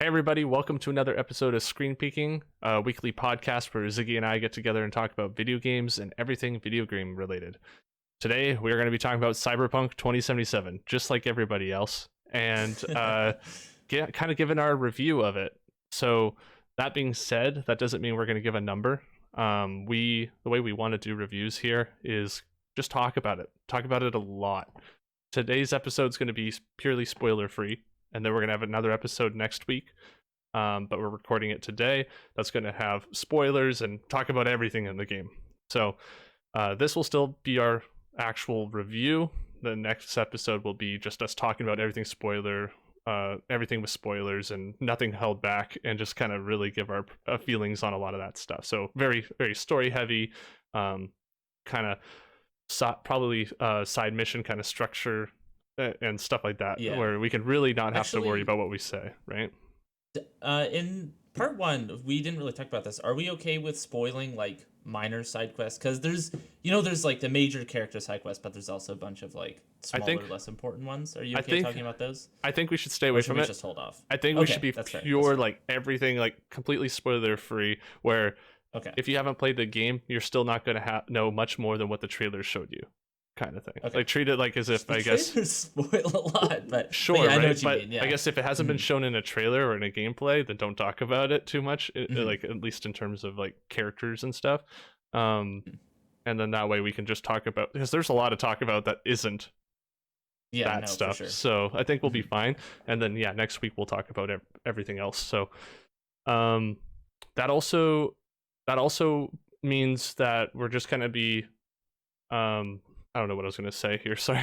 Hey everybody, welcome to another episode of Screen Peeking, a weekly podcast where Ziggy and I get together and talk about video games and everything video game related. Today we are going to be talking about Cyberpunk 2077, just like everybody else, and kind of giving our review of it. So that being said, that doesn't mean we're going to give a number. The way we want to do reviews here is just talk about it a lot. Today's episode is going to be purely spoiler free. And then we're going to have another episode next week. But we're recording it today. That's going to have spoilers and talk about everything in the game. So this will still be our actual review. The next episode will be just us talking about everything everything with spoilers and nothing held back, and just kind of really give our feelings on a lot of that stuff. So very, very story heavy, kind of probably side mission kind of structure and stuff like that, where we can really not have to worry about what we say, right? In part one, we didn't really talk about this. Are we okay with spoiling like minor side quests? Because there's like the major character side quests, but there's also a bunch of like smaller, less important ones. Are you okay talking about those? I think we should stay away from it. Just hold off. I think we should be pure, like everything, like completely spoiler free. Where if you haven't played the game, you're still not going to know much more than what the trailer showed you. Kind of thing. Like treat it like as if I guess spoil a lot, but sure, but yeah, right? I know what you but mean, yeah. I guess if it hasn't been shown in a trailer or in a gameplay, then don't talk about it too much. Like at least in terms of like characters and stuff. And then that way we can just talk about, because there's a lot to talk about that isn't that stuff. For sure. So I think we'll be fine. And then next week we'll talk about everything else. So that also means that we're just gonna be I don't know what I was going to say here. Sorry,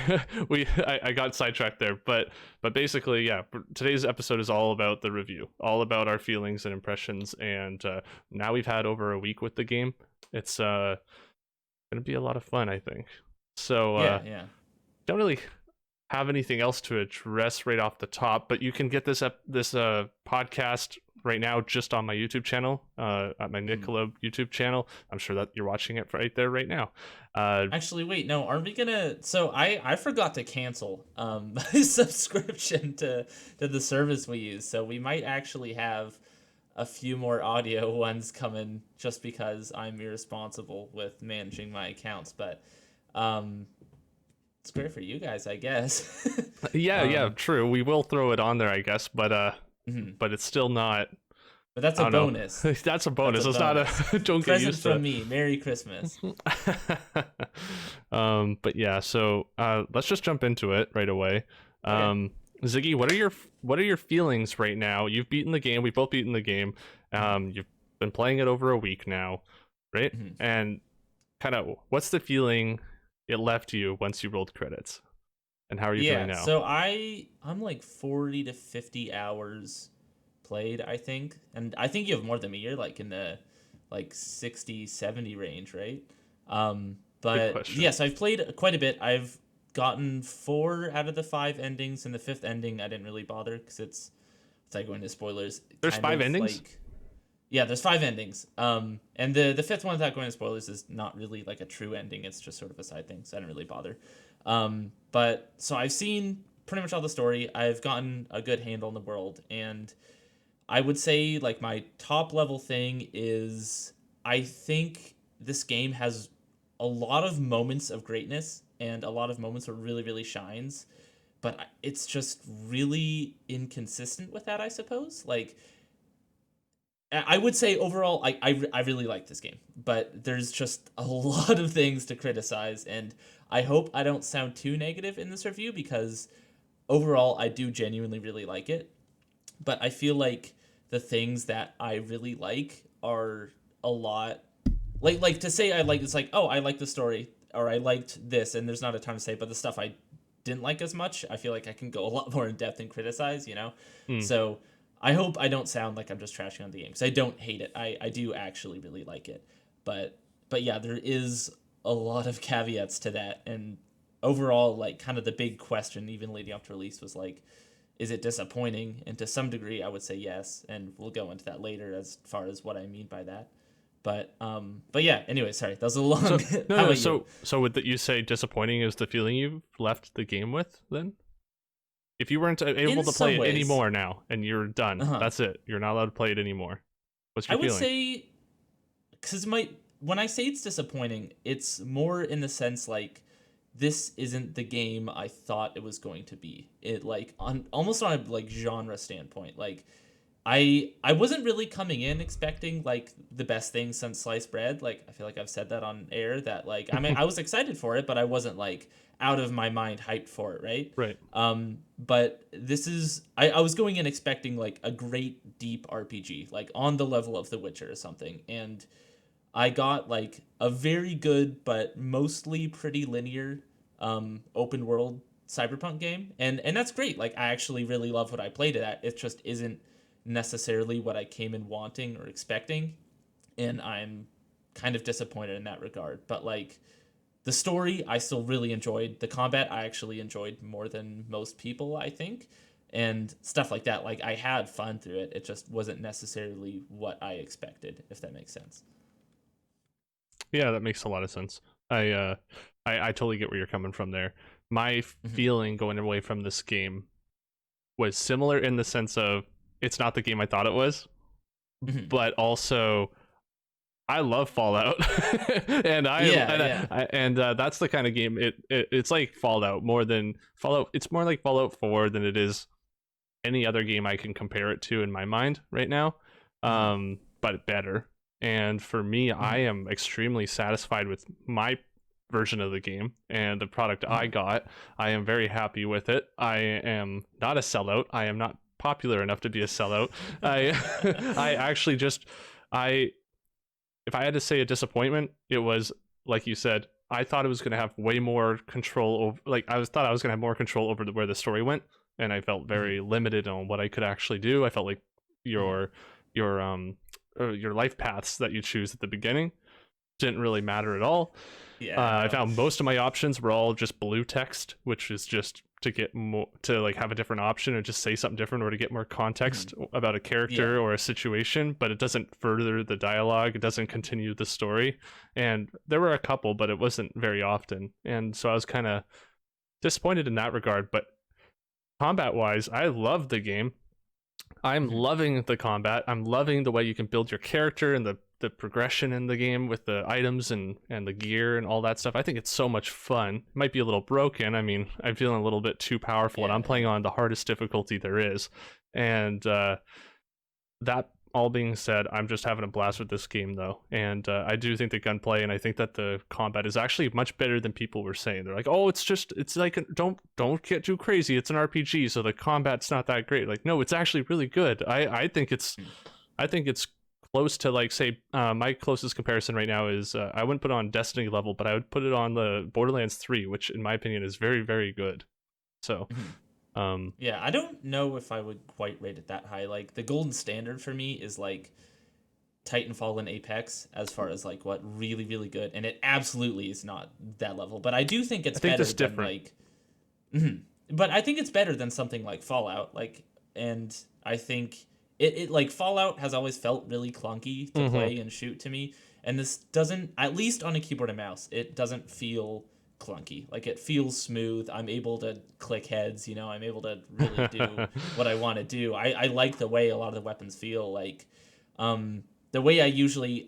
I got sidetracked there. But basically, today's episode is all about the review, all about our feelings and impressions. And now we've had over a week with the game. It's going to be a lot of fun, I think. So don't really have anything else to address right off the top. But you can get this podcast right now just on my YouTube channel, at my Nicola YouTube channel. I'm sure that you're watching it right there right now. Actually, wait, no, aren't we gonna? So I forgot to cancel my subscription to the service we use, so we might actually have a few more audio ones coming just because I'm irresponsible with managing my accounts. But it's great for you guys, I guess. yeah, true. We will throw it on there, I guess, but it's still not. But that's a bonus. That's a bonus. It's not a don't get used to from me. Merry Christmas. But yeah, so let's just jump into it right away. Ziggy, what are your feelings right now? You've beaten the game. We've both beaten the game. You've been playing it over a week now, right? And kind of what's the feeling it left you once you rolled credits? And how are you feeling now? So I'm like 40 to 50 hours played, I think. And I think you have more than me. You're like in the like 60, 70 range, right? But yes, I've played quite a bit. I've gotten 4 out of the 5 endings, and the 5th ending I didn't really bother because it's like going to spoilers. There's 5 endings? There's 5 endings. And the 5th one, without going to spoilers, is not really like a true ending. It's just sort of a side thing, so I didn't really bother. But so I've seen pretty much all the story. I've gotten a good handle on the world, and I would say like my top level thing is I think this game has a lot of moments of greatness and a lot of moments where it really, really shines, but it's just really inconsistent with that, I suppose. Like, I would say overall, I really like this game, but there's just a lot of things to criticize, and I hope I don't sound too negative in this review because overall I do genuinely really like it, but I feel like the things that I really like are a lot like to say I like, it's like, oh, I like the story or I liked this, and there's not a ton to say, but the stuff I didn't like as much, I feel like I can go a lot more in depth and criticize, So I hope I don't sound like I'm just trashing on the game, because I don't hate it. I do actually really like it, but yeah, there is a lot of caveats to that, and overall, like, kind of the big question even leading up to release was like, is it disappointing? And to some degree, I would say yes, and we'll go into that later as far as what I mean by that. But yeah. Anyway, sorry, that was a long. So would you say disappointing is the feeling you've left the game with then? If you weren't able In to play some it ways. anymore now and you're done, Uh-huh. that's it. You're not allowed to play it anymore. What's I your would feeling? say, because when I say it's disappointing, it's more in the sense like this isn't the game I thought it was going to be. It like on almost on a like genre standpoint. Like I wasn't really coming in expecting like the best thing since sliced bread. Like I feel like I've said that on air that like I mean I was excited for it, but I wasn't like out of my mind hyped for it, right? Right. But this is I was going in expecting like a great deep RPG, like on the level of The Witcher or something, and I got like a very good but mostly pretty linear open world Cyberpunk game, and that's great. Like I actually really love what I played it at. It just isn't necessarily what I came in wanting or expecting, and I'm kind of disappointed in that regard. But like the story, I still really enjoyed. The combat, I actually enjoyed more than most people, I think, and stuff like that. Like I had fun through it. It just wasn't necessarily what I expected, if that makes sense. Yeah, that makes a lot of sense. I uh I totally get where you're coming from there. My Mm-hmm. feeling going away from this game was similar in the sense of it's not the game I thought it was, Mm-hmm. but also I love Fallout, and Yeah, yeah. that's the kind of game it's like Fallout more than Fallout. It's more like Fallout 4 than it is any other game I can compare it to in my mind right now, Mm-hmm. but better. And for me, I Mm-hmm. am extremely satisfied with my version of the game and the product I Mm-hmm. got. I am very happy with it. I am not a sellout. I am not popular enough to be a sellout. I I actually just I if I had to say a disappointment, it was like you said. I thought it was going to have way more control over. Like thought I was going to have more control over where the story went, and I felt Mm-hmm. very limited on what I could actually do. I felt like Mm-hmm. your your um your life paths that you choose at the beginning didn't really matter at all. Yeah, I no. found most of my options were all just blue text, which is just to get more to like have a different option or just say something different or to get more Mm-hmm. context about a Yeah. character or a situation, but it doesn't further the dialogue, it doesn't continue the story. And there were a couple, but it wasn't very often. And so I was kind of disappointed in that regard, but combat wise, I love the game. I'm Mm-hmm. loving the combat. I'm loving the way you can build your character and the progression in the game with the items and the gear and all that stuff. I think it's so much fun. It might be a little broken. I mean, I'm feeling a little bit too powerful, and Yeah, I'm playing yeah. on the hardest difficulty there is. And that all being said, I'm just having a blast with this game though, and I do think the gunplay and I think that the combat is actually much better than people were saying. They're like, "Oh, it's like don't get too crazy. It's an RPG, so the combat's not that great." Like, no, it's actually really good. I think it's close to like say my closest comparison right now is I wouldn't put it on Destiny level, but I would put it on the Borderlands 3, which in my opinion is very very good. So, Mm-hmm. um, Yeah, I don't know if I would quite rate it that high. Like the golden standard for me is like Titanfall and Apex as far as like what really really good, and it absolutely is not that level. But I do think I it's think better this than different. like, mhm. But I think it's better than something like Fallout. Like, and I think it like Fallout has always felt really clunky to Hmm. play and shoot to me, and this doesn't. At least on a keyboard and mouse, it doesn't feel clunky. Like it feels smooth. I'm able to click heads. You know, I'm able to really do what I want to do. I like the way a lot of the weapons feel. Like, the way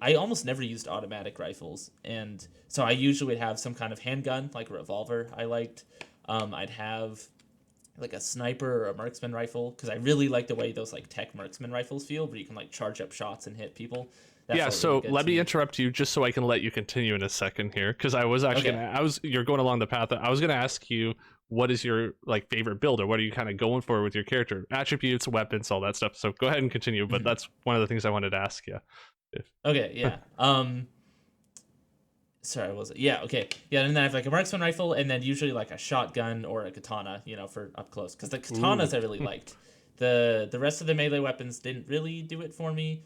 I almost never used automatic rifles, and so I usually would have some kind of handgun, like a revolver. I liked. I'd have like a sniper or a marksman rifle because I really like the way those like tech marksman rifles feel, where you can like charge up shots and hit people. That Yeah, felt really so good let to me me. interrupt you just so I can let you continue in a second here, because I was actually Okay. gonna, I was, you're going along the path that I was gonna ask you, what is your like favorite build, or what are you kind of going for with your character, attributes, weapons, all that stuff. So go ahead and continue, but Mhm. that's one of the things I wanted to ask you. If, Okay. Yeah. Sorry, what was it? Yeah. Okay. Yeah, and then I have like a marksman rifle, and then usually like a shotgun or a katana, you know, for up close. Because the katanas ooh, I really liked. The rest of the melee weapons didn't really do it for me.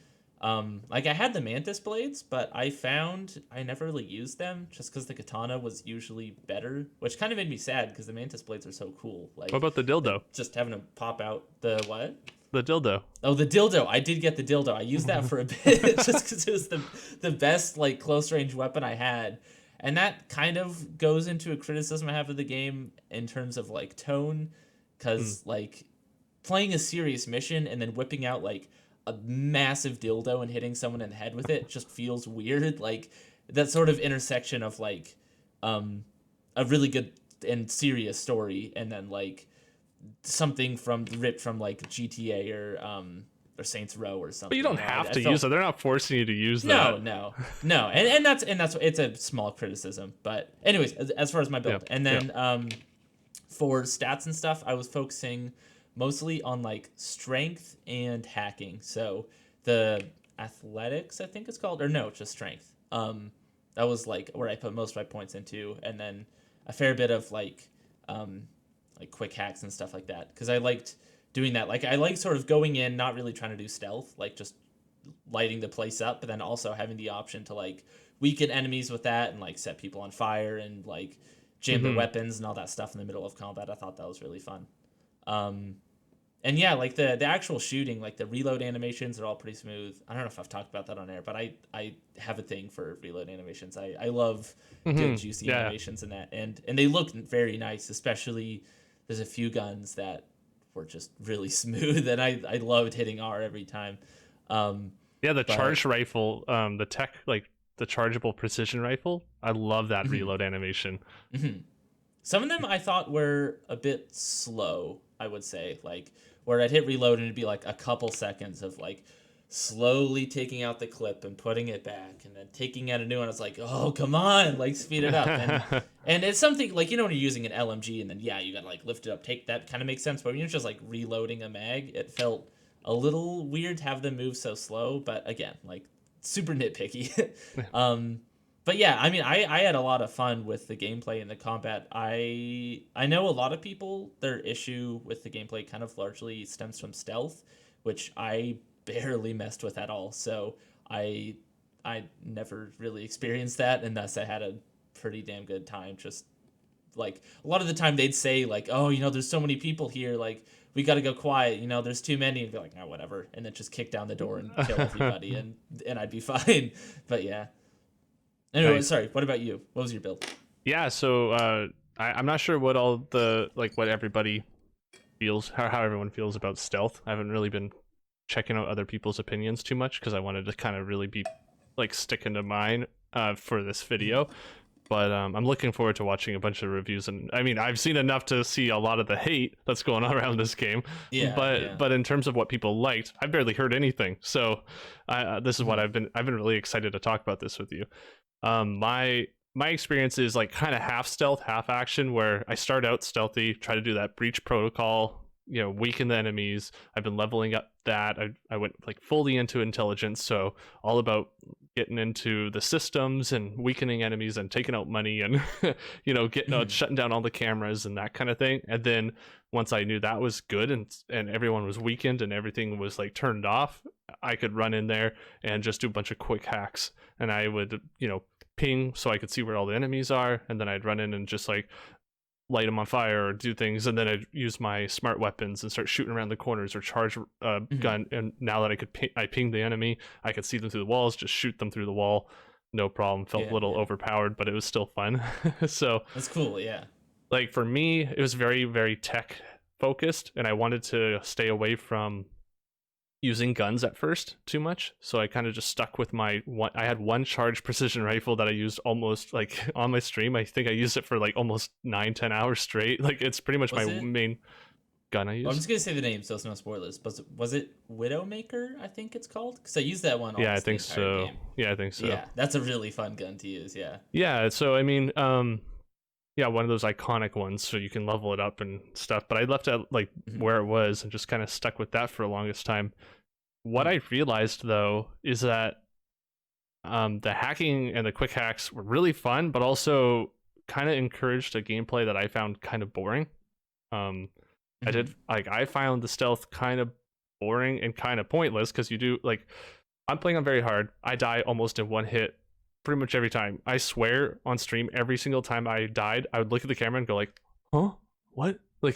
Like I had the mantis blades, but I found I never really used them just because the katana was usually better, which kind of made me sad because the mantis blades are so cool. what Like about the dildo? just having them pop out the what? The dildo. Oh, the dildo. I did get the dildo. I used that for a bit just because it was the best like close range weapon I had, and that kind of goes into a criticism I have of the game in terms of like tone. because like playing a serious mission and then whipping out like a massive dildo and hitting someone in the head with it just feels weird. Like that sort of intersection of like a really good and serious story and then like something from ripped from like GTA or Saints Row or something. But you don't have to use it. They're not forcing you to use that. No. And that's it's a small criticism. But anyways, as far as my build, and then for stats and stuff, I was focusing mostly on like strength and hacking. So the athletics, I think it's called, or no, just strength. That was like where I put most of my points into, and then a fair bit of like quick hacks and stuff like that because I liked doing that. Like I like sort of going in, not really trying to do stealth, like just lighting the place up, but then also having the option to like weaken enemies with that and like set people on fire and like jam their weapons and all that stuff in the middle of combat. I thought that was really fun. And yeah, like the actual shooting, like the reload animations are all pretty smooth. I don't know if I've talked about that on air, but I have a thing for reload animations. I love good juicy animations in that, and they look very nice. Especially there's a few guns that were just really smooth, and I loved hitting R every time. The charged rifle, the tech like the chargeable precision rifle. I love that reload animation. Some of them I thought were a bit slow, I would say, like where I'd hit reload and it'd be like a couple seconds of like slowly taking out the clip and putting it back and then taking out a new one. I was like, oh, come on, like speed it up. And it's something like, when you're using an LMG and then, you got to like lift it up, take that kind of makes sense. But when you're just like reloading a mag, it felt a little weird to have them move so slow. But again, like super nitpicky. But yeah, I mean, I had a lot of fun with the gameplay and the combat. I know a lot of people, their issue with the gameplay kind of largely stems from stealth, which I barely messed with at all. So I never really experienced that, and thus I had a pretty damn good time. Just like a lot of the time they'd say like, oh, there's so many people here, like we got to go quiet, there's too many, and be like, oh, whatever, and then just kick down the door and kill everybody, and I'd be fine. But yeah. Anyway, nice. Sorry, what about you? What was your build? Yeah, so I'm not sure what all the what everybody feels, how everyone feels about stealth. I haven't really been checking out other people's opinions too much because I wanted to kind of really be like sticking to mine for this video. But I'm looking forward to watching a bunch of reviews, and I mean, I've seen enough to see a lot of the hate that's going on around this game. But in terms of what people liked, I've barely heard anything. So this is what I've been really excited to talk about this with you. My experience is like kind of half stealth, half action, where I start out stealthy, try to do that breach protocol, weaken the enemies. I've been leveling up that. I went like fully into intelligence, so all about getting into the systems and weakening enemies and taking out money and getting out, shutting down all the cameras and that kind of thing. And then once I knew that was good and everyone was weakened and everything was like turned off, I could run in there and just do a bunch of quick hacks, and I would ping so I could see where all the enemies are, and then I'd run in and just like light them on fire or do things, and then I'd use my smart weapons and start shooting around the corners or charge a gun. And now that I pinged the enemy, I could see them through the walls, just shoot them through the wall, no problem. Felt a little overpowered, but it was still fun. So that's cool. Yeah, like for me, it was very, very tech focused, and I wanted to stay away from using guns at first too much, so I kind of just stuck with I had one charged precision rifle that I used almost like on my stream. I think I used it for like almost 9-10 hours straight. Like it's pretty much main gun I used. I'm just gonna say the name so it's no spoilers, but was it Widowmaker, I think it's called, because I used that one I think so game. Yeah, I think so. Yeah, that's a really fun gun to use. So I mean one of those iconic ones, so you can level it up and stuff. But I left it like where it was and just kind of stuck with that for the longest time. What I realized though is that the hacking and the quick hacks were really fun, but also kind of encouraged a gameplay that I found kind of boring. I found the stealth kind of boring and kind of pointless because you do like I'm playing on very hard. I die almost in one hit pretty much every time. I swear on stream, every single time I died, I would look at the camera and go like, huh? What? Like,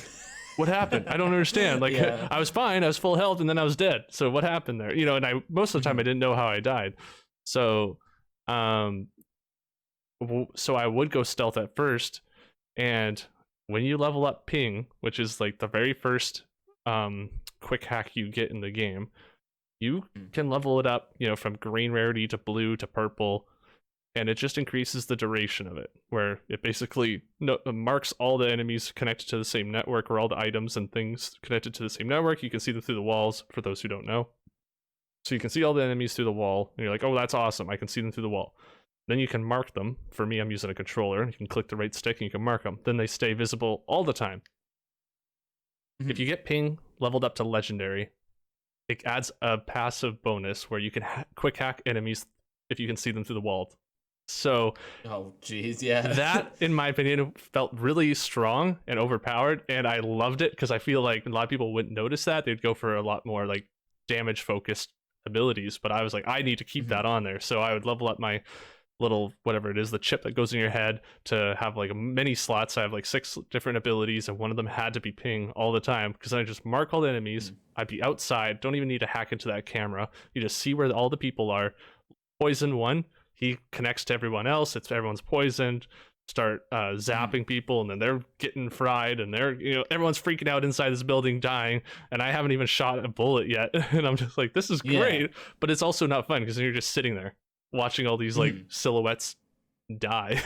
what happened? I don't understand. Like, I was fine. I was full health, and then I was dead. So what happened there? And I most of the time I didn't know how I died. So, so I would go stealth at first, and when you level up ping, which is like the very first quick hack you get in the game, you Mm. can level it up, from green rarity to blue to purple, and it just increases the duration of it, where it basically marks all the enemies connected to the same network, or all the items and things connected to the same network. You can see them through the walls, for those who don't know. So you can see all the enemies through the wall, and you're like, oh, that's awesome, I can see them through the wall. Then you can mark them. For me, I'm using a controller. You can click the right stick and you can mark them. Then they stay visible all the time. If Mhm. you get ping leveled up to legendary, it adds a passive bonus where you can quick hack enemies if you can see them through the wall. So Oh, geez, yeah. that, in my opinion, felt really strong and overpowered, and I loved it because I feel like a lot of people wouldn't notice that. They'd go for a lot more like damage focused abilities, but I was like, I need to keep Mhm. that on there. So I would level up my little whatever it is, the chip that goes in your head, to have like many slots. I have like 6 different abilities, and one of them had to be ping all the time, because I just mark all the enemies. Mhm. I'd be outside, don't even need to hack into that camera. You just see where all the people are. Poison one, he connects to everyone else. It's everyone's poisoned. Start Mhm. zapping people, and then they're getting fried, and they're everyone's freaking out inside this building, dying, and I haven't even shot a bullet yet, and I'm just like, this is Yeah. great, but it's also not fun because you're just sitting there watching all these like Mhm. silhouettes die,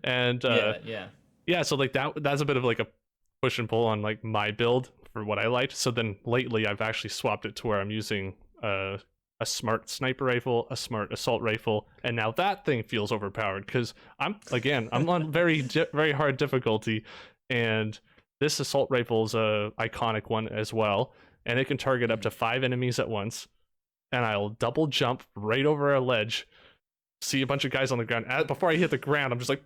and Yeah, yeah. yeah, so like that's a bit of like a push and pull on like my build for what I liked. So then lately I've actually swapped it to where I'm using a smart sniper rifle, a smart assault rifle, and now that thing feels overpowered because I'm on very hard difficulty, and this assault rifle is a iconic one as well, and it can target up Mhm. to 5 enemies at once, and I'll double jump right over a ledge, see a bunch of guys on the ground. Before I hit the ground, I'm just like,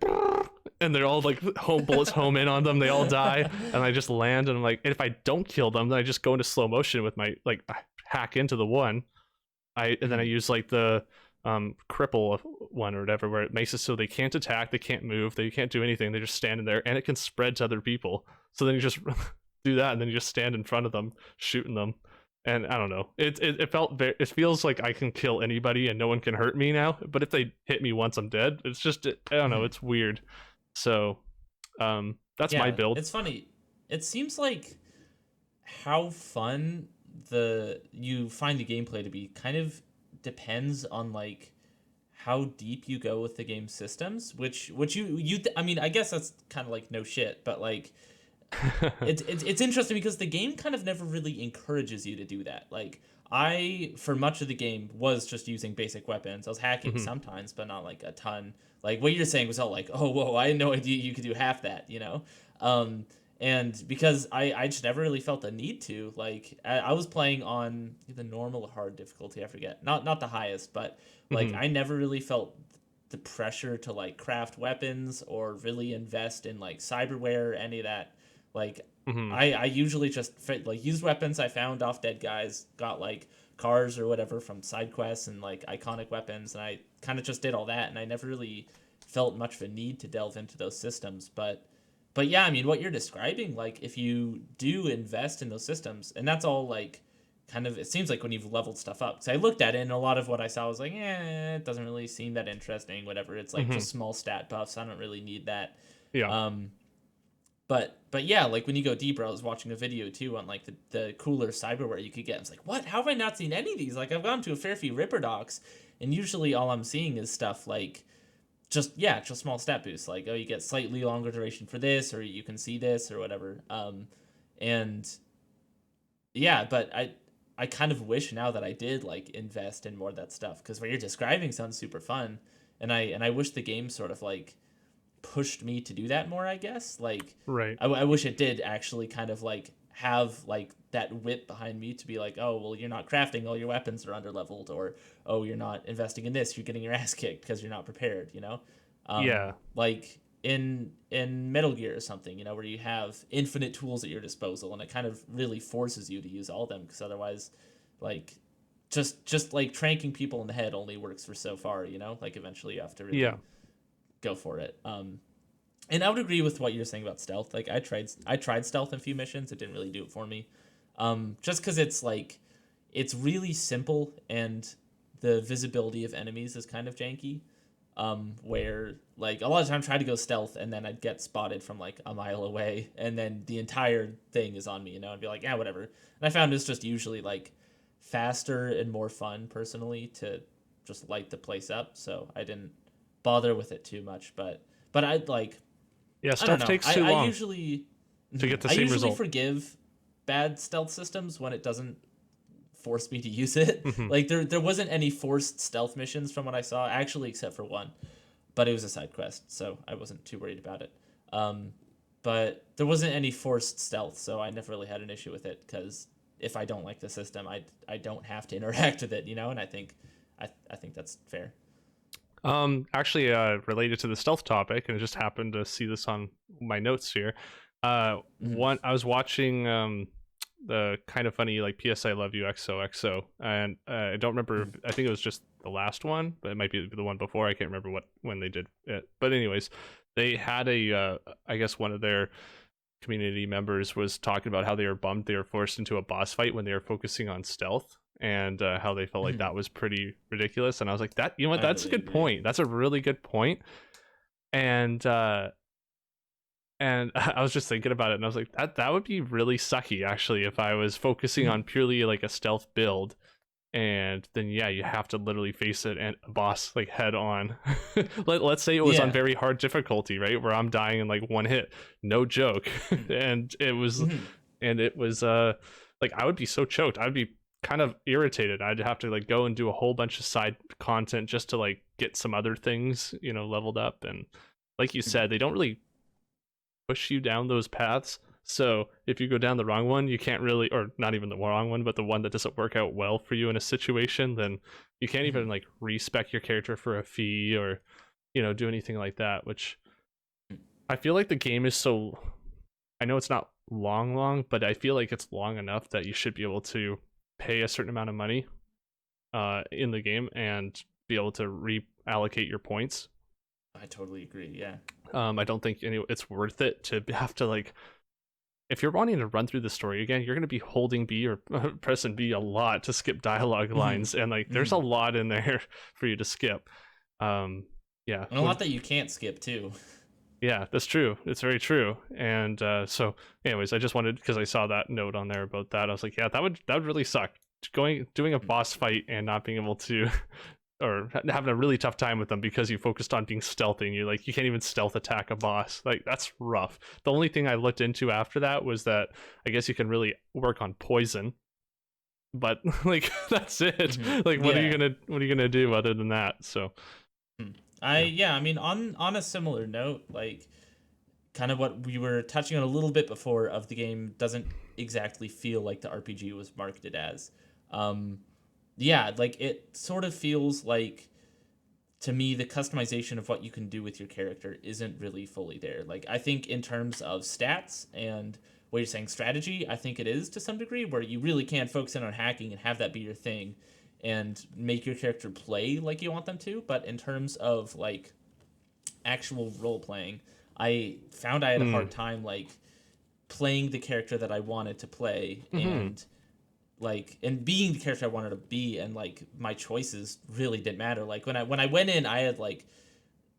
and they're all like home bullets home in on them. They all die, and I just land, and I'm like, if I don't kill them, then I just go into slow motion with my like hack into the one. And then I Mhm. use like the cripple one or whatever, where it makes it so they can't attack, they can't move, they can't do anything. They're just standing there, and it can spread to other people. So then you just do that, and then you just stand in front of them, shooting them. And I don't know. It felt it feels like I can kill anybody and no one can hurt me now. But if they hit me once, I'm dead. It's just I don't know. Mhm. It's weird. So that's my Yeah, build. it's funny. It seems like how fun the you find the gameplay to be kind of depends on like how deep you go with the game systems, which I mean, I guess that's kind of like no shit, but like it's interesting because the game kind of never really encourages you to do that. Like I, for much of the game, was just using basic weapons. I was hacking Mhm. sometimes, but not like a ton. Like what you're saying was all like, oh whoa, I had no idea you could do half that, you know. Um, and because I just never really felt the need to. Like I was playing on the normal or hard difficulty, I forget, not the highest, but like Mhm. I never really felt the pressure to like craft weapons or really invest in like cyberware or any of that. Like Mhm. I usually just like used weapons I found off dead guys, got like cars or whatever from side quests and like iconic weapons, and I kind of just did all that, and I never really felt much of a need to delve into those systems. But yeah, I mean, what you're describing, like if you do invest in those systems, and that's all like kind of it seems like when you've leveled stuff up. So I looked at it, and a lot of what I saw was like, it doesn't really seem that interesting. Whatever, it's like Mhm. just small stat buffs. I don't really need that. Yeah. Um, but yeah, like when you go deeper, I was watching a video too on like the cooler cyberware you could get. I was like, what? How have I not seen any of these? Like I've gone to a fair few Ripper docs, and usually all I'm seeing is stuff like just small stat boosts. Like oh, you get slightly longer duration for this, or you can see this, or whatever. And yeah, but I kind of wish now that I did like invest in more of that stuff because what you're describing sounds super fun, and I wish the game sort of like pushed me to do that more, I guess. Like Right. I wish it did actually kind of like have like that whip behind me to be like, oh well, you're not crafting, all your weapons are under leveled, or oh you're not investing in this, you're getting your ass kicked because you're not prepared, you know. Yeah. Like in Metal Gear or something, you know, where you have infinite tools at your disposal, and it kind of really forces you to use all of them because otherwise, like just like tranking people in the head only works for so far, you know. Like eventually you have to Yeah. really go for it. And I would agree with what you're saying about stealth. Like I tried stealth in a few missions. It didn't really do it for me. Just because it's like it's really simple and the visibility of enemies is kind of janky. where like a lot of times I try to go stealth and then I'd get spotted from like a mile away, and then the entire thing is on me, I'd be like, yeah, whatever. And I found it's just usually like faster and more fun personally to just light the place up, so I didn't bother with it too much. But I'd like, Yeah, I don't stealth know. takes too I long usually to get the I same usually result. forgive bad stealth systems when it doesn't force me to use it. Hmm. Like there wasn't any forced stealth missions from what I saw, actually, except for one, but it was a side quest, so I wasn't too worried about it. Um, but there wasn't any forced stealth, so I never really had an issue with it because if I don't like the system, I don't have to interact with it, and I think that's fair. Actually, related to the stealth topic, and I just happened to see this on my notes here. Mm-hmm. One I was watching the kind of funny like PS I Love You XOXO, and I don't remember. I think it was just the last one, but it might be the one before. I can't remember when they did it. But anyways, they had I guess one of their community members was talking about how they were bummed they were forced into a boss fight when they were focusing on stealth, and how they felt like Mm-hmm. that was pretty ridiculous. And I was like, that, you know what, I that's a really good agree. point. That's a really good point. And I was just thinking about it, and I was like, that would be really sucky actually if I was focusing on purely like a stealth build, and then yeah, you have to literally face it and a boss like head on. Let's say it was on Yeah. very hard difficulty, right, where I'm dying in like one hit, no joke. and Mm-hmm. it was like I would be so choked, I'd be kind of irritated. I'd have to like go and do a whole bunch of side content just to like get some other things, leveled up. And like you said, they don't really push you down those paths. So if you go down the wrong one, you can't really, or not even the wrong one, but the one that doesn't work out well for you in a situation, then you can't Mm-hmm. even like respec your character for a fee, or do anything like that. Which I feel like the game is so, I know it's not long, but I feel like it's long enough that you should be able to pay a certain amount of money in the game and be able to reallocate your points. I totally agree. Yeah. I don't think it's worth it to have to like, if you're wanting to run through the story again, you're going to be holding B or pressing B a lot to skip dialogue Mm-hmm. lines, and like there's a Mm-hmm. lot in there for you to skip. Um, yeah, And a lot that you can't skip too. yeah, that's true. It's very true. And so, anyways, I just wanted, because I saw that note on there about that. I was like, yeah, that would really suck. Doing a boss fight and not being able to, or having a really tough time with them because you focused on being stealthy, and you can't even stealth attack a boss. Like that's rough. The only thing I looked into after that was that I guess you can really work on poison, but like that's it. Mm-hmm. Like Yeah. what are you gonna do other than that? So Hmm. yeah. I mean, on a similar note, like kind of what we were touching on a little bit before, of the game doesn't exactly feel like the RPG was marketed as. Um, yeah, like it sort of feels like, to me, the customization of what you can do with your character isn't really fully there. Like I think in terms of stats and what you're saying, strategy, I think it is to some degree, where you really can focus in on hacking and have that be your thing and make your character play like you want them to. But in terms of like actual role playing, I found I had a Mm. hard time like playing the character that I wanted to play, Hmm. and being the character I wanted to be, and like my choices really didn't matter. Like when I went in, I had like,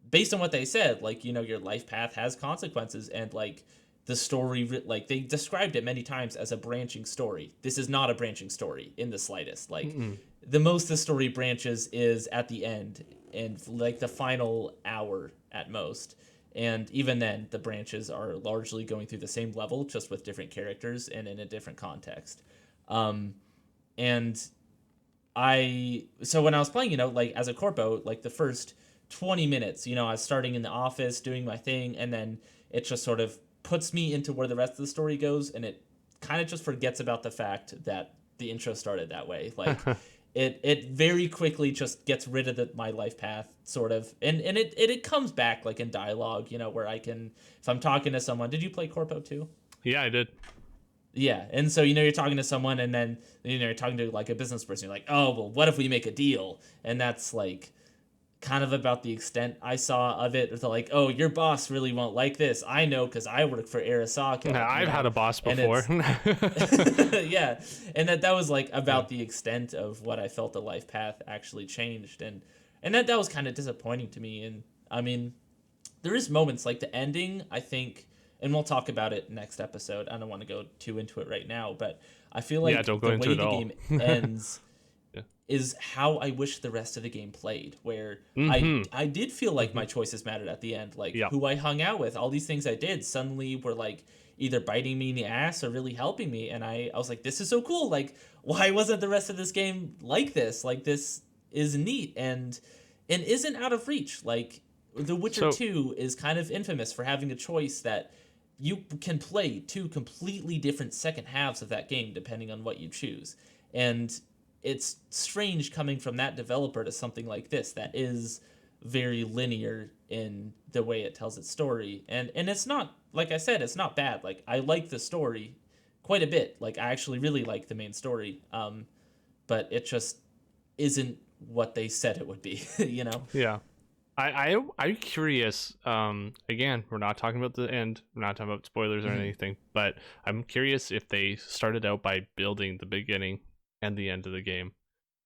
based on what they said, like, your life path has consequences, and like the story, like they described it many times as a branching story. This is not a branching story in the slightest. Like Mm. the most the story branches is at the end, and like the final hour at most. And even then, the branches are largely going through the same level, just with different characters and in a different context. Um, and so when I was playing, like as a corpo, like the first 20 minutes, I was starting in the office doing my thing, and then it just sort of puts me into where the rest of the story goes, and it kind of just forgets about the fact that the intro started that way. Like it very quickly just gets rid of my life path, sort of, and it comes back like in dialogue, where I can, if I'm talking to someone. Did you play corpo too? Yeah, I did. Yeah, and so you're talking to someone, and then you're talking to like a business person. You're like, oh well, what if we make a deal? And that's like kind of about the extent I saw of it. It's like, oh, your boss really won't like this. I know because I work for Yeah, Arasaka, I've had a boss and before. it's yeah, and that was like Yeah. about the extent of what I felt the life path actually changed. And and that was kind of disappointing to me. And I mean, there is moments like the ending, I think, and we'll talk about it next episode. I don't want to go too into it right now, but I feel Yeah, like don't go the into way it the at all. game ends Yeah. is how I wish the rest of the game played, where Mm-hmm. I did feel like my choices mattered at the end, like Yeah. who I hung out with, all these things I did suddenly were like either biting me in the ass or really helping me, and I was like, this is so cool. Like, why wasn't the rest of this game like this? Like, this is neat and isn't out of reach. Like, The Witcher So 2 is kind of infamous for having a choice that you can play two completely different second halves of that game depending on what you choose. And it's strange coming from that developer to something like this that is very linear in the way it tells its story. And it's not, like I said, it's not bad. Like, I like the story quite a bit. Like, I actually really like the main story. But it just isn't what they said it would be, you know? yeah. I'm curious. Again, we're not talking about the end. We're not talking about spoilers or Mhm. anything. But I'm curious if they started out by building the beginning and the end of the game,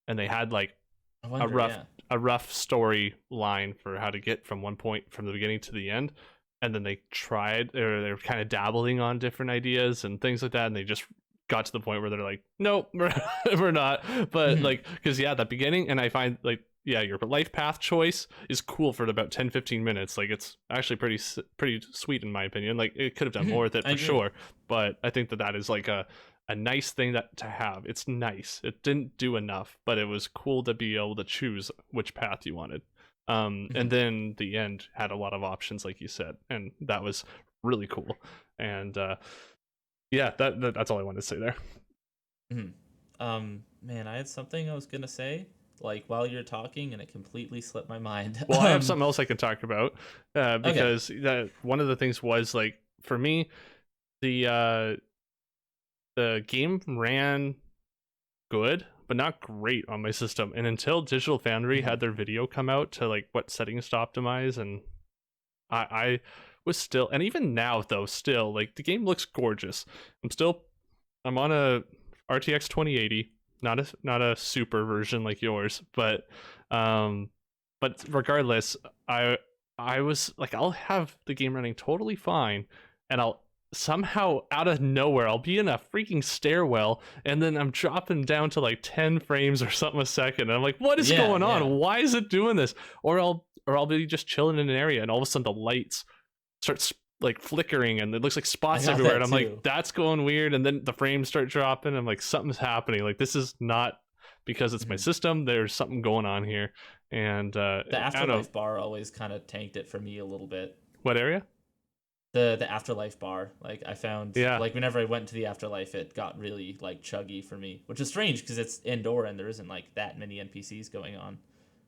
and they had like I a wonder, rough yeah. a rough story line for how to get from one point from the beginning to the end, and then they tried or they were kind of dabbling on different ideas and things like that, and they just got to the point where they're like, nope, we're not. But Mhm. like, because yeah, that beginning, and I find like, yeah, your life path choice is cool for about 10-15 minutes. Like, it's actually pretty sweet in my opinion. Like, it could have done more Mhm. with it I for agree. sure, but I think that is like a nice thing that to have. It's nice. It didn't do enough, but it was cool to be able to choose which path you wanted. And Mhm. then the end had a lot of options, like you said, and that was really cool. And yeah, that's all I wanted to say there. Mhm. Man, I had something I was gonna say, like while you're talking, and it completely slipped my mind. Well, I have something else I can talk about, Okay. because one of the things was like for me, the the game ran good, but not great on my system. And until Digital Foundry Mhm. had their video come out to like what settings to optimize, and I was still, and even now though, still like the game looks gorgeous. I'm on a RTX 2080, not a super version like yours, um, but regardless, I I was like, I'll have the game running totally fine, and I'll somehow out of nowhere I'll be in a freaking stairwell, and then I'm dropping down to like 10 frames or something a second, and I'm like, what is Yeah, going yeah. on? Why is it doing this? Or I'll be just chilling in an area, and all of a sudden the lights starts like flickering and it looks like I spots got everywhere, and that I'm like, too. that's going weird, and then the frames start dropping. I'm like, something's happening. Like, this is not because it's my Mhm. system. There's something going on here. And The I don't know afterlife bar always kind of tanked it for me a little bit. what area. The afterlife bar, like I found, Yeah, like whenever I went to the afterlife, it got really like chuggy for me, which is strange because it's indoor and there isn't like that many NPCs going on.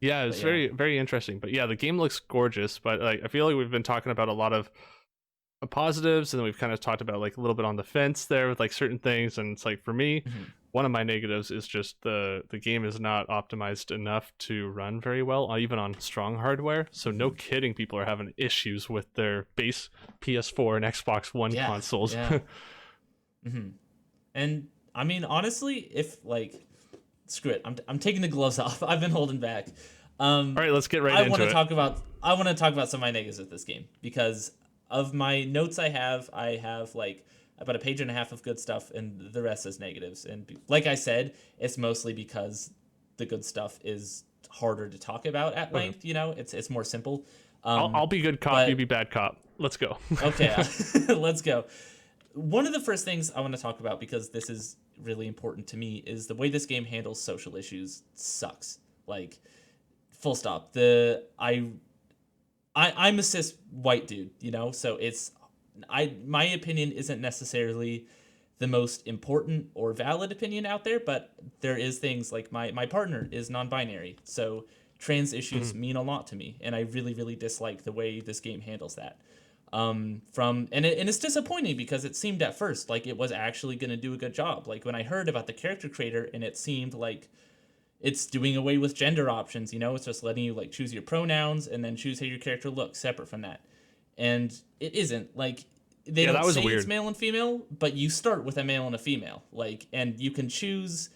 yeah, But it's yeah. very very interesting. But yeah, the game looks gorgeous, but like I feel like we've been talking about a lot of positives, and then we've kind of talked about like a little bit on the fence there with like certain things. And it's like, for me, Mhm. one of my negatives is just the game is not optimized enough to run very well, even on strong hardware. So no Mhm. kidding, people are having issues with their base PS4 and Xbox One Yeah, consoles. yeah. Hmm. And I mean, honestly, if like, screw it, I'm taking the gloves off. I've been holding back. All Um, right, let's get right into it. I want to talk about some of my negatives with this game because of my notes. I have like about a page and a half of good stuff, and the rest is negatives. And like I said, it's mostly because the good stuff is harder to talk about at Okay. length. You know, it's more simple. I'll be good cop, you be But bad cop. Let's go. okay, let's go. One of the first things I want to talk about, because this is really important to me, is the way this game handles social issues sucks. Like, full stop. I'm a cis white dude, you know, so it's my opinion isn't necessarily the most important or valid opinion out there, but there is things like my partner is non-binary, so trans issues Mhm. mean a lot to me, and I really really dislike the way this game handles that. And it's disappointing because it seemed at first like it was actually going to do a good job. Like when I heard about the character creator, and it seemed like it's doing away with gender options. You know, it's just letting you like choose your pronouns and then choose how your character looks separate from that. And it isn't like they Yeah, don't that was say it's weird. male and female, but you start with a male and a female. Like, and you can choose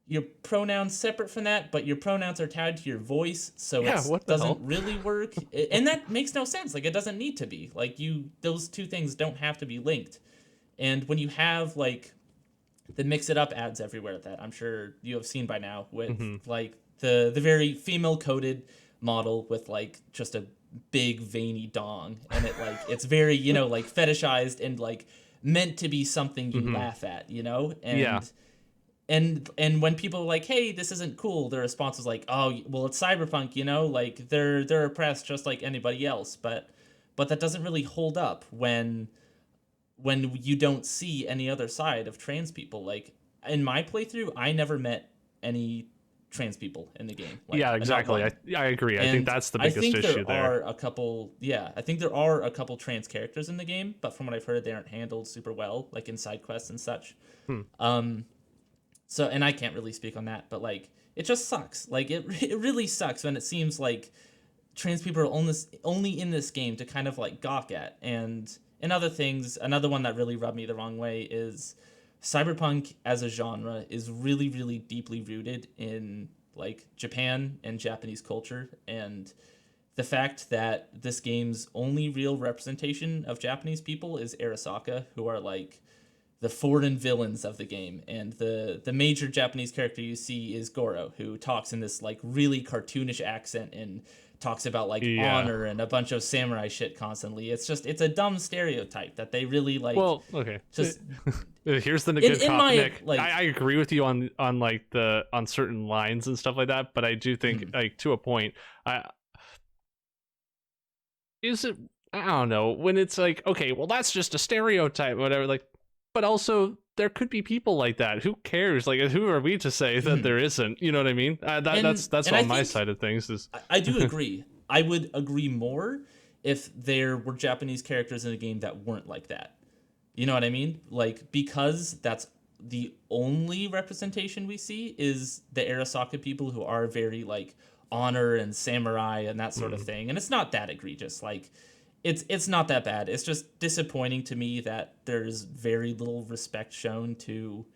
your pronouns separate from that, but your pronouns are tied to your voice, so Yeah, it what the doesn't hell? really work. And that makes no sense. Like, it doesn't need to be. Like, those two things don't have to be linked. And when you have like the mix it up ads everywhere that I'm sure you have seen by now with Hmm. like the very female coded model with like just a big veiny dong, and it like it's very, like fetishized and like meant to be something you Hmm. laugh at, Yeah. and when people are like, hey, this isn't cool, their response is like, oh well, it's cyberpunk, like they're oppressed just like anybody else. But that doesn't really hold up when you don't see any other side of trans people. Like in my playthrough, I never met any trans people in the game, like Yeah, not exactly. one. I agree. I think And that's the I biggest think issue there there. are a couple, yeah, I think there are a couple trans characters in the game, but from what I've heard, they aren't handled super well, like in side quests and such. Hmm. So, and I can't really speak on that, but like, it just sucks. Like, it really sucks when it seems like trans people are only in this game to kind of like gawk at. And other things, another one that really rubbed me the wrong way is cyberpunk as a genre is really, really deeply rooted in like Japan and Japanese culture. And the fact that this game's only real representation of Japanese people is Arasaka, who are like the foreign villains of the game, and the major Japanese character you see is Goro, who talks in this like really cartoonish accent and talks about like Yeah. honor and a bunch of samurai shit constantly. It's a dumb stereotype that they really like Well, okay. just Here's the in good in cop, my Nick. like I agree with you on like the on certain lines and stuff like that, but I do think mhm, like to a point. I is it I don't know, when it's like, okay, well that's just a stereotype, whatever, like, but also there could be people like that. Who cares? Like, who are we to say that mhm. there isn't? You know what I mean? That's And I on my think side of things. Is I do agree. I would agree more if there were Japanese characters in the game that weren't like that. You know what I mean? Like, because that's the only representation we see is the Arasaka people, who are very like honor and samurai and that sort of mm, thing. And it's not that egregious. Like, it's not that bad. It's just disappointing to me that there's very little respect shown to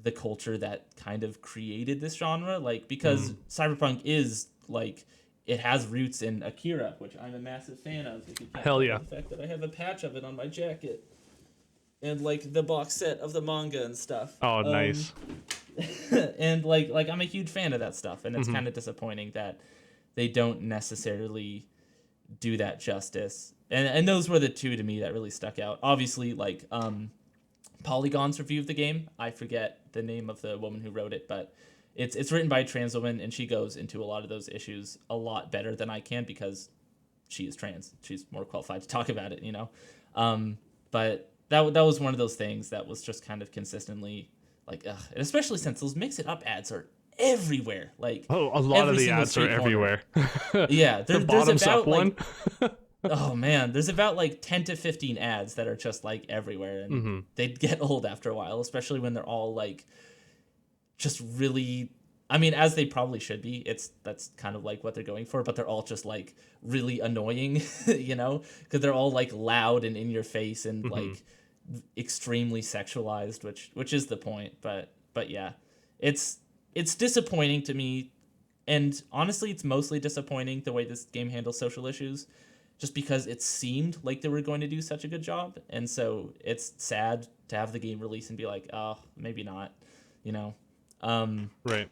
the culture that kind of created this genre. Like, because mm, Cyberpunk is like, it has roots in Akira, which I'm a massive fan of, if you can't hell tell by yeah. the fact that I have a patch of it on my jacket, and like the box set of the manga and stuff. Oh, nice. And like I'm a huge fan of that stuff, and it's Hmm. kind of disappointing that they don't necessarily do that justice. And those were the two to me that really stuck out. Obviously, like Polygon's review of the game. I forget the name of the woman who wrote it, but it's written by a trans woman, and she goes into a lot of those issues a lot better than I can, because she is trans. She's more qualified to talk about it. But that was one of those things that was just kind of consistently like, ugh. And especially since those mix it up ads are everywhere, like Oh, a lot of every the single ads are street corner. everywhere. Yeah, The there's bottoms up about one. like, oh man, there's about like 10 to 15 ads that are just like everywhere, and Hmm. they get old after a while, especially when they're all like just really, I mean, as they probably should be. That's kind of like what they're going for, but they're all just like really annoying, because they're all like loud and in your face and Hmm. like extremely sexualized, which is the point. But yeah, it's disappointing to me, and honestly, it's mostly disappointing the way this game handles social issues, just because it seemed like they were going to do such a good job, and so it's sad to have the game release and be like, oh, maybe not, you know. Um, Right.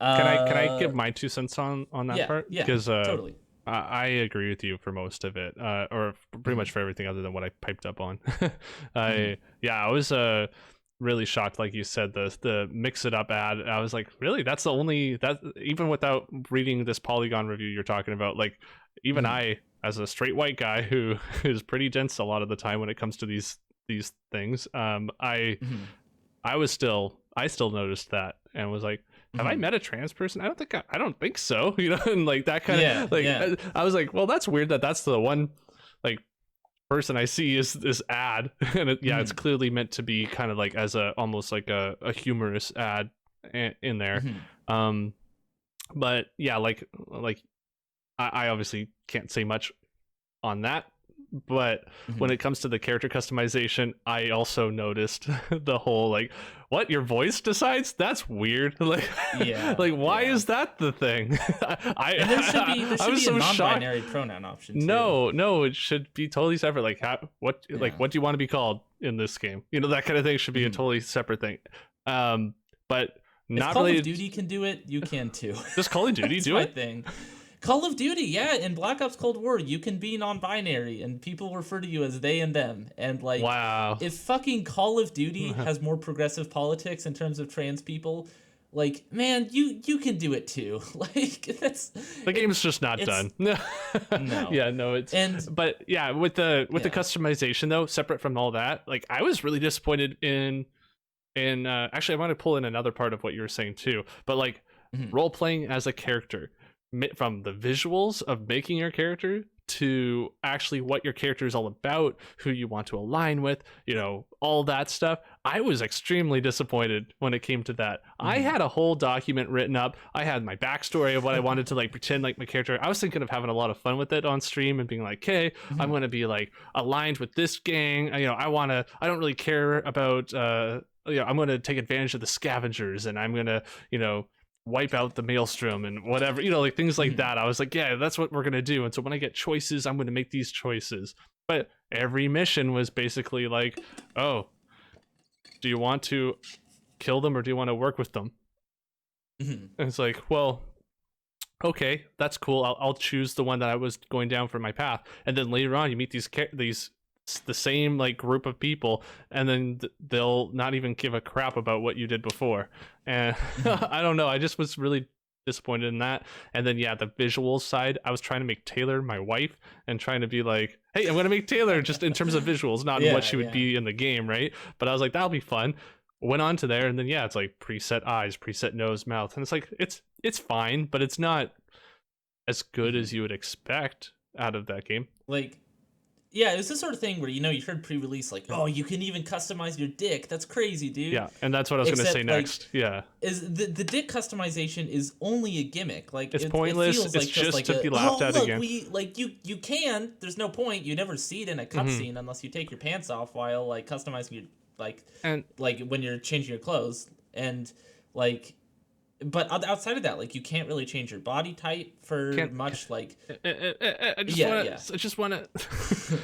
Can I uh, give my 2 cents on that yeah, part? yeah, Because totally. I agree with you for most of it, or pretty Hmm. much for everything other than what I piped up on. Hmm. I was really shocked, like you said, the mix it up ad. I was like, really? That's the only that even without reading this Polygon review you're talking about, like even Hmm. I, as a straight white guy who is pretty dense a lot of the time when it comes to these things, Hmm. I still noticed that and was like, have I Hmm. met a trans person? I don't think so. And like that kind Yeah, of like yeah. I was like, well, that's weird that that's the one like person I see is this ad, and yeah, it's Hmm. clearly meant to be kind of like as a almost like a humorous ad in there. Hmm. Um, but yeah, like I obviously can't say much on that But when Mhm. it comes to the character customization, I also noticed the whole like, what, your voice decides? That's weird. Like, Yeah, like why yeah. is that the thing? And there I should was be a so shocked. non-binary pronoun option too. No, no, it should be totally separate. Like, Yeah. what do you want to be called in this game? You know, that kind of thing should be a Mhm. totally separate thing. But If not Call of related. Duty can do it, you can too. Does Call of Duty That's do my it? thing. Call of Duty, yeah, in Black Ops Cold War, you can be non-binary and people refer to you as they and them. And like, Wow. if fucking Call of Duty has more progressive politics in terms of trans people, like, man, you can do it too. Like, The game's just not it's done. no. Yeah, no, it's. And But yeah, with the yeah. customization though, separate from all that, like I was really disappointed in actually I want to pull in another part of what you were saying too, but like Mhm. role playing as a character, from the visuals of making your character to actually what your character is all about, who you want to align with, all that stuff. I was extremely disappointed when it came to that. I Mhm. had a whole document written up. I had my backstory of what I wanted to like pretend like my character. I was thinking of having a lot of fun with it on stream and being like, hey, I'm Mhm. going to be like aligned with this gang. I don't really care about, I'm going to take advantage of the scavengers, and I'm going to, wipe out the maelstrom and whatever, like things like Mhm. that. I was like, yeah, that's what we're gonna do. And so when I get choices, I'm gonna make these choices. But every mission was basically like, oh, do you want to kill them or do you want to work with them? Mhm. And it's like, well, okay, that's cool. I'll choose the one that I was going down for my path. And then later on, you meet these the same like group of people, and then they'll not even give a crap about what you did before. And Mhm. I don't know. I just was really disappointed in that. And then yeah, the visual side, I was trying to make Taylor my wife and trying to be like, hey, I'm gonna make Taylor just in terms of visuals, not in what Yeah, she would yeah. be in the game, right? But I was like, that'll be fun. Went on to there, and then yeah, it's like preset eyes, preset nose, mouth, and it's like it's fine, but it's not as good Mhm. as you would expect out of that game. Like, yeah, it's the sort of thing where you heard pre-release like, oh, you can even customize your dick. That's crazy, dude. Yeah, and that's what I was gonna say Except like, next. Yeah, is the dick customization is only a gimmick. Like it's it pointless. feels It's like just just like to a, be laughed oh at look, again. we like you can. There's no point. You never see it in a Hmm. cutscene unless you take your pants off while like customizing your like And like when you're changing your clothes and like. But outside of that, like you can't really change your body type for can't. much. Like I just yeah, want yeah. to. I just want to.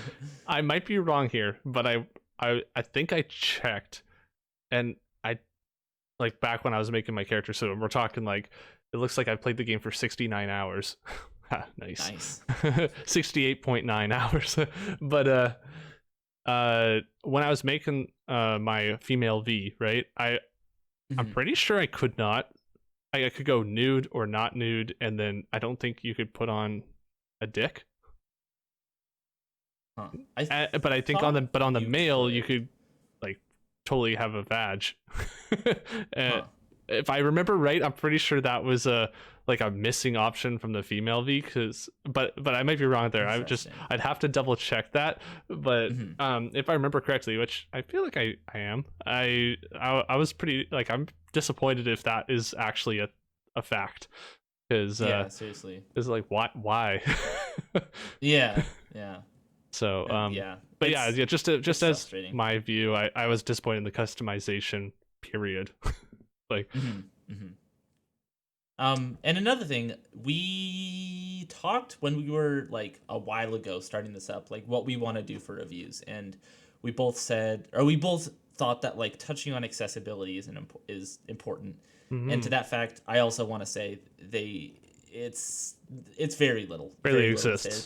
I might be wrong here, but I think I checked, and I like back when I was making my character. So we're talking like it looks like I played the game for 69 hours. Ha, nice. Nice. 68.9 hours. But when I was making my female V, right? I'm Mhm. pretty sure I could not. I could go nude or not nude, and then I don't think you could put on a dick. Huh. I But I think thought on the you male you could. could like totally have a vag. uh, Huh. if I remember right, I'm pretty sure that was a like a missing option from the female V. But I might be wrong there. Interesting. I'd have to double check that. But Mhm. if I remember correctly, which I feel like I am, I was pretty like I'm disappointed if that is actually a fact, because Yeah, seriously. it's like why. Yeah, yeah, So yeah. but yeah, just It's as frustrating. my view, I was disappointed in the customization period. Like Hmm. Hmm. And another thing, we talked when we were like a while ago starting this up, like what we want to do for reviews, and we both said, or we both thought that like touching on accessibility is important. And to mhm, that fact, I also want to say it's barely very little is there. exists.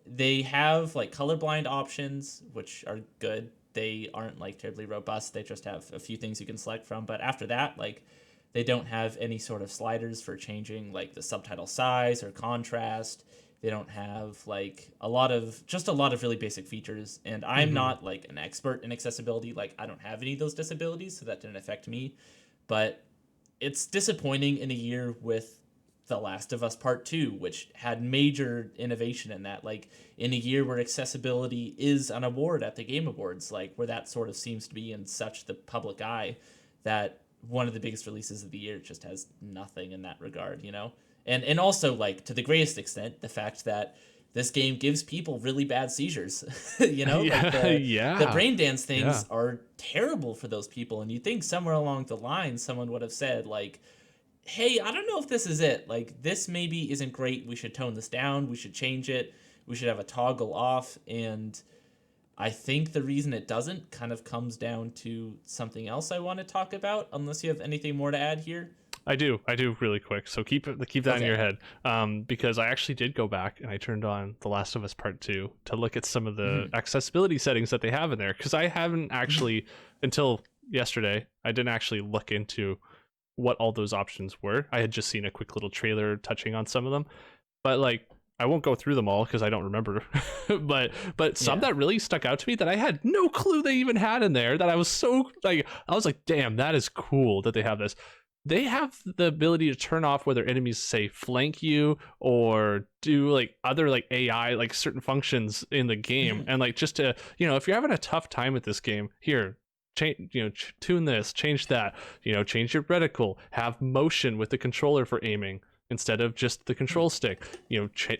They have like colorblind options, which are good. They aren't like terribly robust. They just have a few things you can select from. But after that, like they don't have any sort of sliders for changing like the subtitle size or contrast. They don't have like a lot of really basic features. And I'm Hmm. not like an expert in accessibility. Like I don't have any of those disabilities, so that didn't affect me. But it's disappointing in a year with The Last of Us Part 2, which had major innovation in that. Like, in a year where accessibility is an award at the Game Awards, like, where that sort of seems to be in such the public eye, that one of the biggest releases of the year just has nothing in that regard, you know? And also, like, to the greatest extent, the fact that this game gives people really bad seizures. You know, like Yeah, the yeah, brain dance yeah. things are terrible for those people. And you think somewhere along the line someone would have said like, hey, I don't know if this is it. Like, this maybe isn't great. We should tone this down. We should change it. We should have a toggle off. And I think the reason it doesn't kind of comes down to something else I want to talk about, unless you have anything more to add here. I do really quick. So keep that in your Okay. head, because I actually did go back and I turned on The Last of Us Part Two to look at some of the Hmm. accessibility settings that they have in there, because I haven't actually until yesterday. I didn't actually look into what all those options were. I had just seen a quick little trailer touching on some of them, but like I won't go through them all because I don't remember. but some Yeah. that really stuck out to me that I had no clue they even had in there, that I was so like, I was like, damn, that is cool that they have this. They have the ability to turn off whether enemies say flank you or do like other like AI like certain functions in the game, Hmm. and like just to, if you're having a tough time with this game, here, change, tune this, change that, change your reticle, have motion with the controller for aiming instead of just the control stick,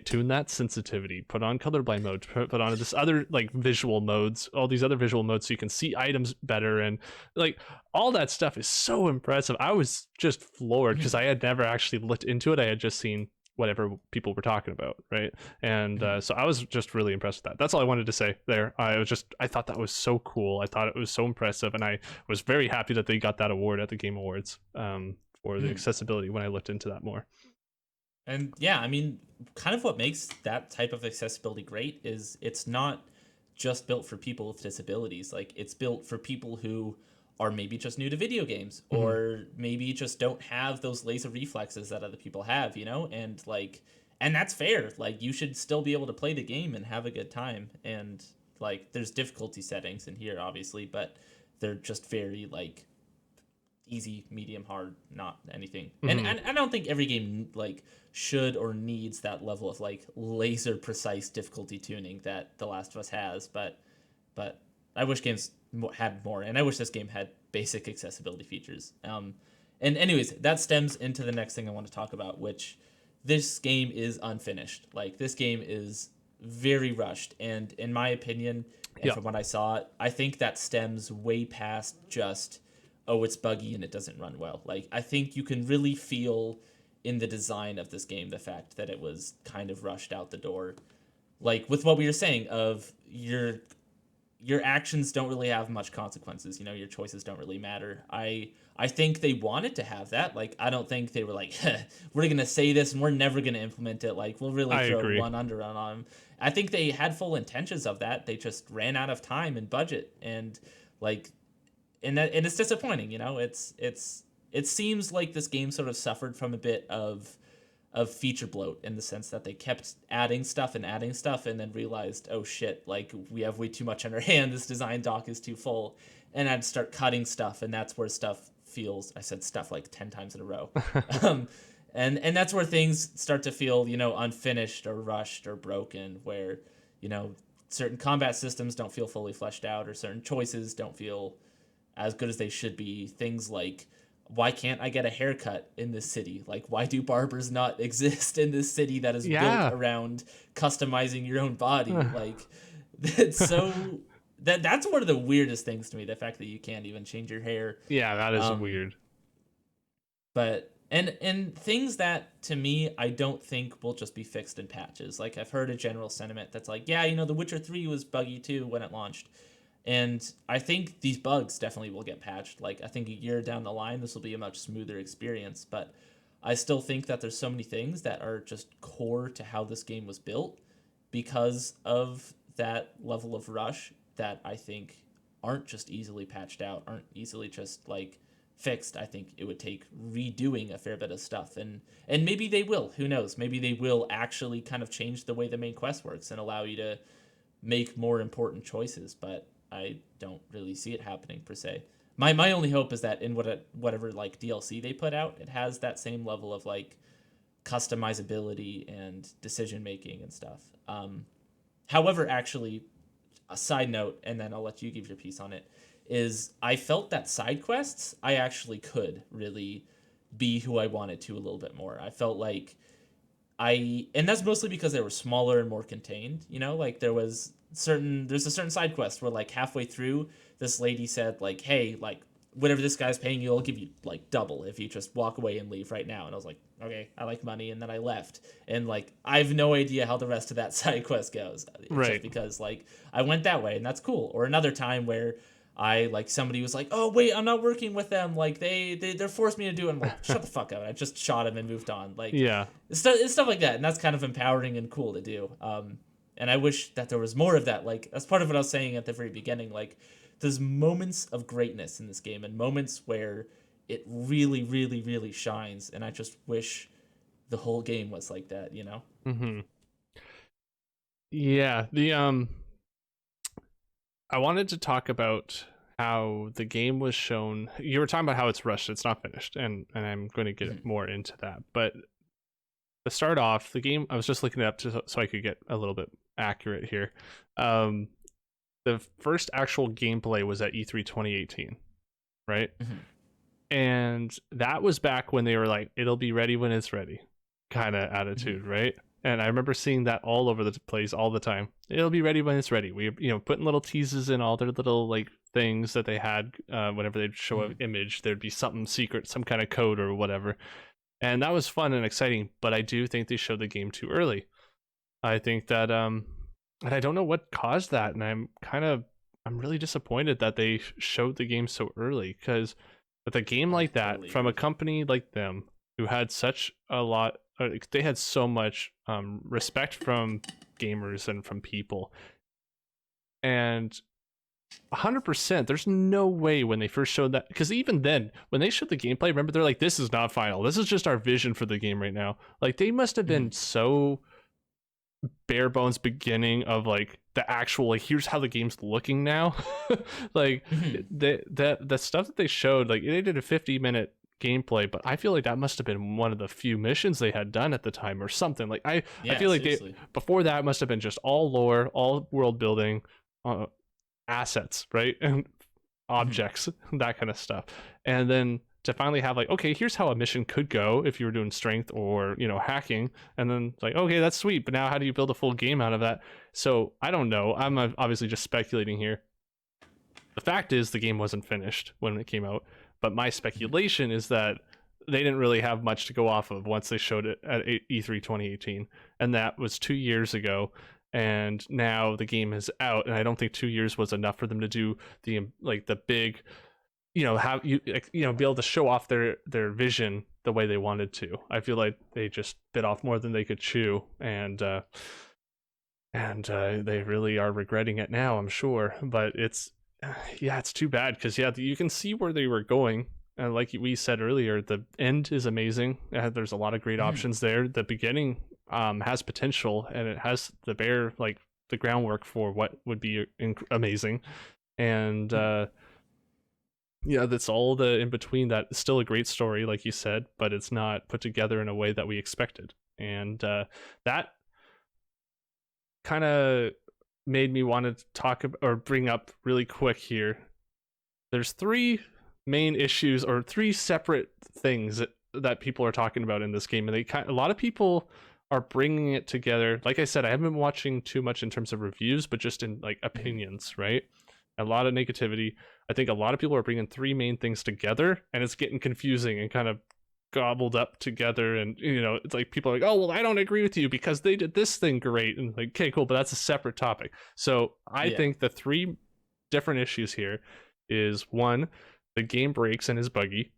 tune that sensitivity, put on colorblind mode, put on this other like visual modes, all these other visual modes so you can see items better, and like all that stuff is so impressive. I was just floored because Hmm. I had never actually looked into it. I had just seen whatever people were talking about, right? And Hmm. so I was just really impressed with that. That's all I wanted to say there. I thought that was so cool. I thought it was so impressive, and I was very happy that they got that award at the Game Awards, for the Hmm. accessibility when I looked into that more. And yeah, I mean, kind of what makes that type of accessibility great is it's not just built for people with disabilities. Like, it's built for people who are maybe just new to video games Mhm. or maybe just don't have those laser reflexes that other people have, you know? And like, and that's fair. Like, you should still be able to play the game and have a good time. And like, there's difficulty settings in here, obviously, but they're just very like easy, medium, hard, not anything. And Mhm. and I don't think every game like should or needs that level of like laser precise difficulty tuning that The Last of Us has, but I wish games had more, and I wish this game had basic accessibility features. And anyways, that stems into the next thing I want to talk about, which this game is unfinished. Like, this game is very rushed, and in my opinion, and Yeah. from what I saw, I think that stems way past just, oh, it's buggy and it doesn't run well. Like, I think you can really feel in the design of this game the fact that it was kind of rushed out the door. Like, with what we were saying of your actions don't really have much consequences. You know, your choices don't really matter. I think they wanted to have that. Like, I don't think they were like, we're gonna say this and we're never gonna implement it. Like, we'll really I throw agree. one under on them. I think they had full intentions of that. They just ran out of time and budget, and like, and it's disappointing. You know, it seems like this game sort of suffered from a bit of feature bloat in the sense that they kept adding stuff and then realized, oh shit, like we have way too much on our hand. This design doc is too full, and I'd start cutting stuff, and that's where stuff feels. I said stuff like 10 times in a row, um, and that's where things start to feel, you know, unfinished or rushed or broken. Where, you know, certain combat systems don't feel fully fleshed out, or certain choices don't feel as good as they should be. Things like, why can't I get a haircut in this city? Like, why do barbers not exist in this city that is built Yeah. around customizing your own body? Like, it's so that's one of the weirdest things to me. The fact that you can't even change your hair. Yeah, that is Um, weird. but and things that to me I don't think will just be fixed in patches. Like, I've heard a general sentiment that's like, yeah, you know, The Witcher 3 was buggy too when it launched. And I think these bugs definitely will get patched. Like, I think a year down the line, this will be a much smoother experience. But I still think that there's so many things that are just core to how this game was built because of that level of rush that I think aren't just easily patched out, aren't easily just like fixed. I think it would take redoing a fair bit of stuff, and maybe they will. Who knows? Maybe they will actually kind of change the way the main quest works and allow you to make more important choices, but I don't really see it happening per se. My only hope is that in whatever like DLC they put out, it has that same level of like customizability and decision making and stuff. However, actually, a side note, and then I'll let you give your piece on it, is I felt that side quests I actually could really be who I wanted to a little bit more. I felt like and that's mostly because they were smaller and more contained. You know, like there's a certain side quest where like halfway through, this lady said like, hey, like whatever this guy's paying you, I'll give you like double if you just walk away and leave right now. And I was like, okay, I like money, and then I left. And like I have no idea how the rest of that side quest goes, just Right. because like I went that way and that's cool. Or another time where I like somebody was like, "Oh wait, I'm not working with them. Like they're forced me to do it." I'm like, "Shut the fuck up!" I just shot him and moved on. Like Yeah. it's stuff like that, and that's kind of empowering and cool to do. And I wish that there was more of that. Like that's part of what I was saying at the very beginning. Like there's moments of greatness in this game and moments where it really, really, really shines. And I just wish the whole game was like that. You know? Hmm. Yeah. I wanted to talk about how the game was shown. You were talking about how it's rushed, it's not finished, and I'm going to get Mhm. more into that. But to start off, the game, I was just looking it up so I could get a little bit accurate here. Um, the first actual gameplay was at E3 2018, right? Mhm. And that was back when they were like, "It'll be ready when it's ready," kind of Mhm. attitude, right? And I remember seeing that all over the place all the time. It'll be ready when it's ready. We, putting little teases in all their little like things that they had. Whenever they'd show an Mhm. image, there'd be something secret, some kind of code or whatever, and that was fun and exciting. But I do think they showed the game too early. I think that and I don't know what caused that, and I'm really disappointed that they showed the game so early, because with a game I like that totally from a agree. company like them, who had such a lot, they had so much respect from gamers and from people, and 100%, there's no way when they first showed that, because even then when they showed the gameplay, remember, they're like, "This is not final, this is just our vision for the game right now." Like, they must have Mhm. been so bare bones beginning of like the actual, like, here's how the game's looking now. Like, Mhm. the stuff that they showed, like, they did a 50-minute gameplay, but I feel like that must have been one of the few missions they had done at the time or something. Like, I Yeah. feel like they, Seriously. before that, must have been just all lore, all world building, uh, assets, right? And Mhm. objects, that kind of stuff. And then to finally have like, okay, here's how a mission could go if you were doing strength or, hacking, and then it's like, okay, that's sweet, but now how do you build a full game out of that? So I don't know. I'm obviously just speculating here. The fact is the game wasn't finished when it came out, but my Mhm. speculation is that they didn't really have much to go off of once they showed it at E3 2018, and that was 2 years ago. And now the game is out, and I don't think 2 years was enough for them to do the big, have be able to show off their vision the way they wanted to. I feel like they just bit off more than they could chew, and they really are regretting it now, I'm sure. But it's yeah, it's too bad, because yeah, you can see where they were going. And like we said earlier, the end is amazing. There's a lot of great Mhm. options there. The beginning has potential, and it has the groundwork for what would be amazing. And Mhm. yeah, that's all the in between that is still a great story, like you said, but it's not put together in a way that we expected. And that kind of made me want to talk or bring up really quick here. There's three main issues, or three separate things that people are talking about in this game, and a lot of people are bringing it together. Like I said, I haven't been watching too much in terms of reviews, but just in like Mhm. opinions, right? A lot of negativity. I think a lot of people are bringing three main things together, and it's getting confusing and kind of gobbled up together. And it's like people are like, "Oh, well, I don't agree with you because they did this thing great," and like, okay, cool, but that's a separate topic. So I Yeah. think the three different issues here is: one, the game breaks and is buggy.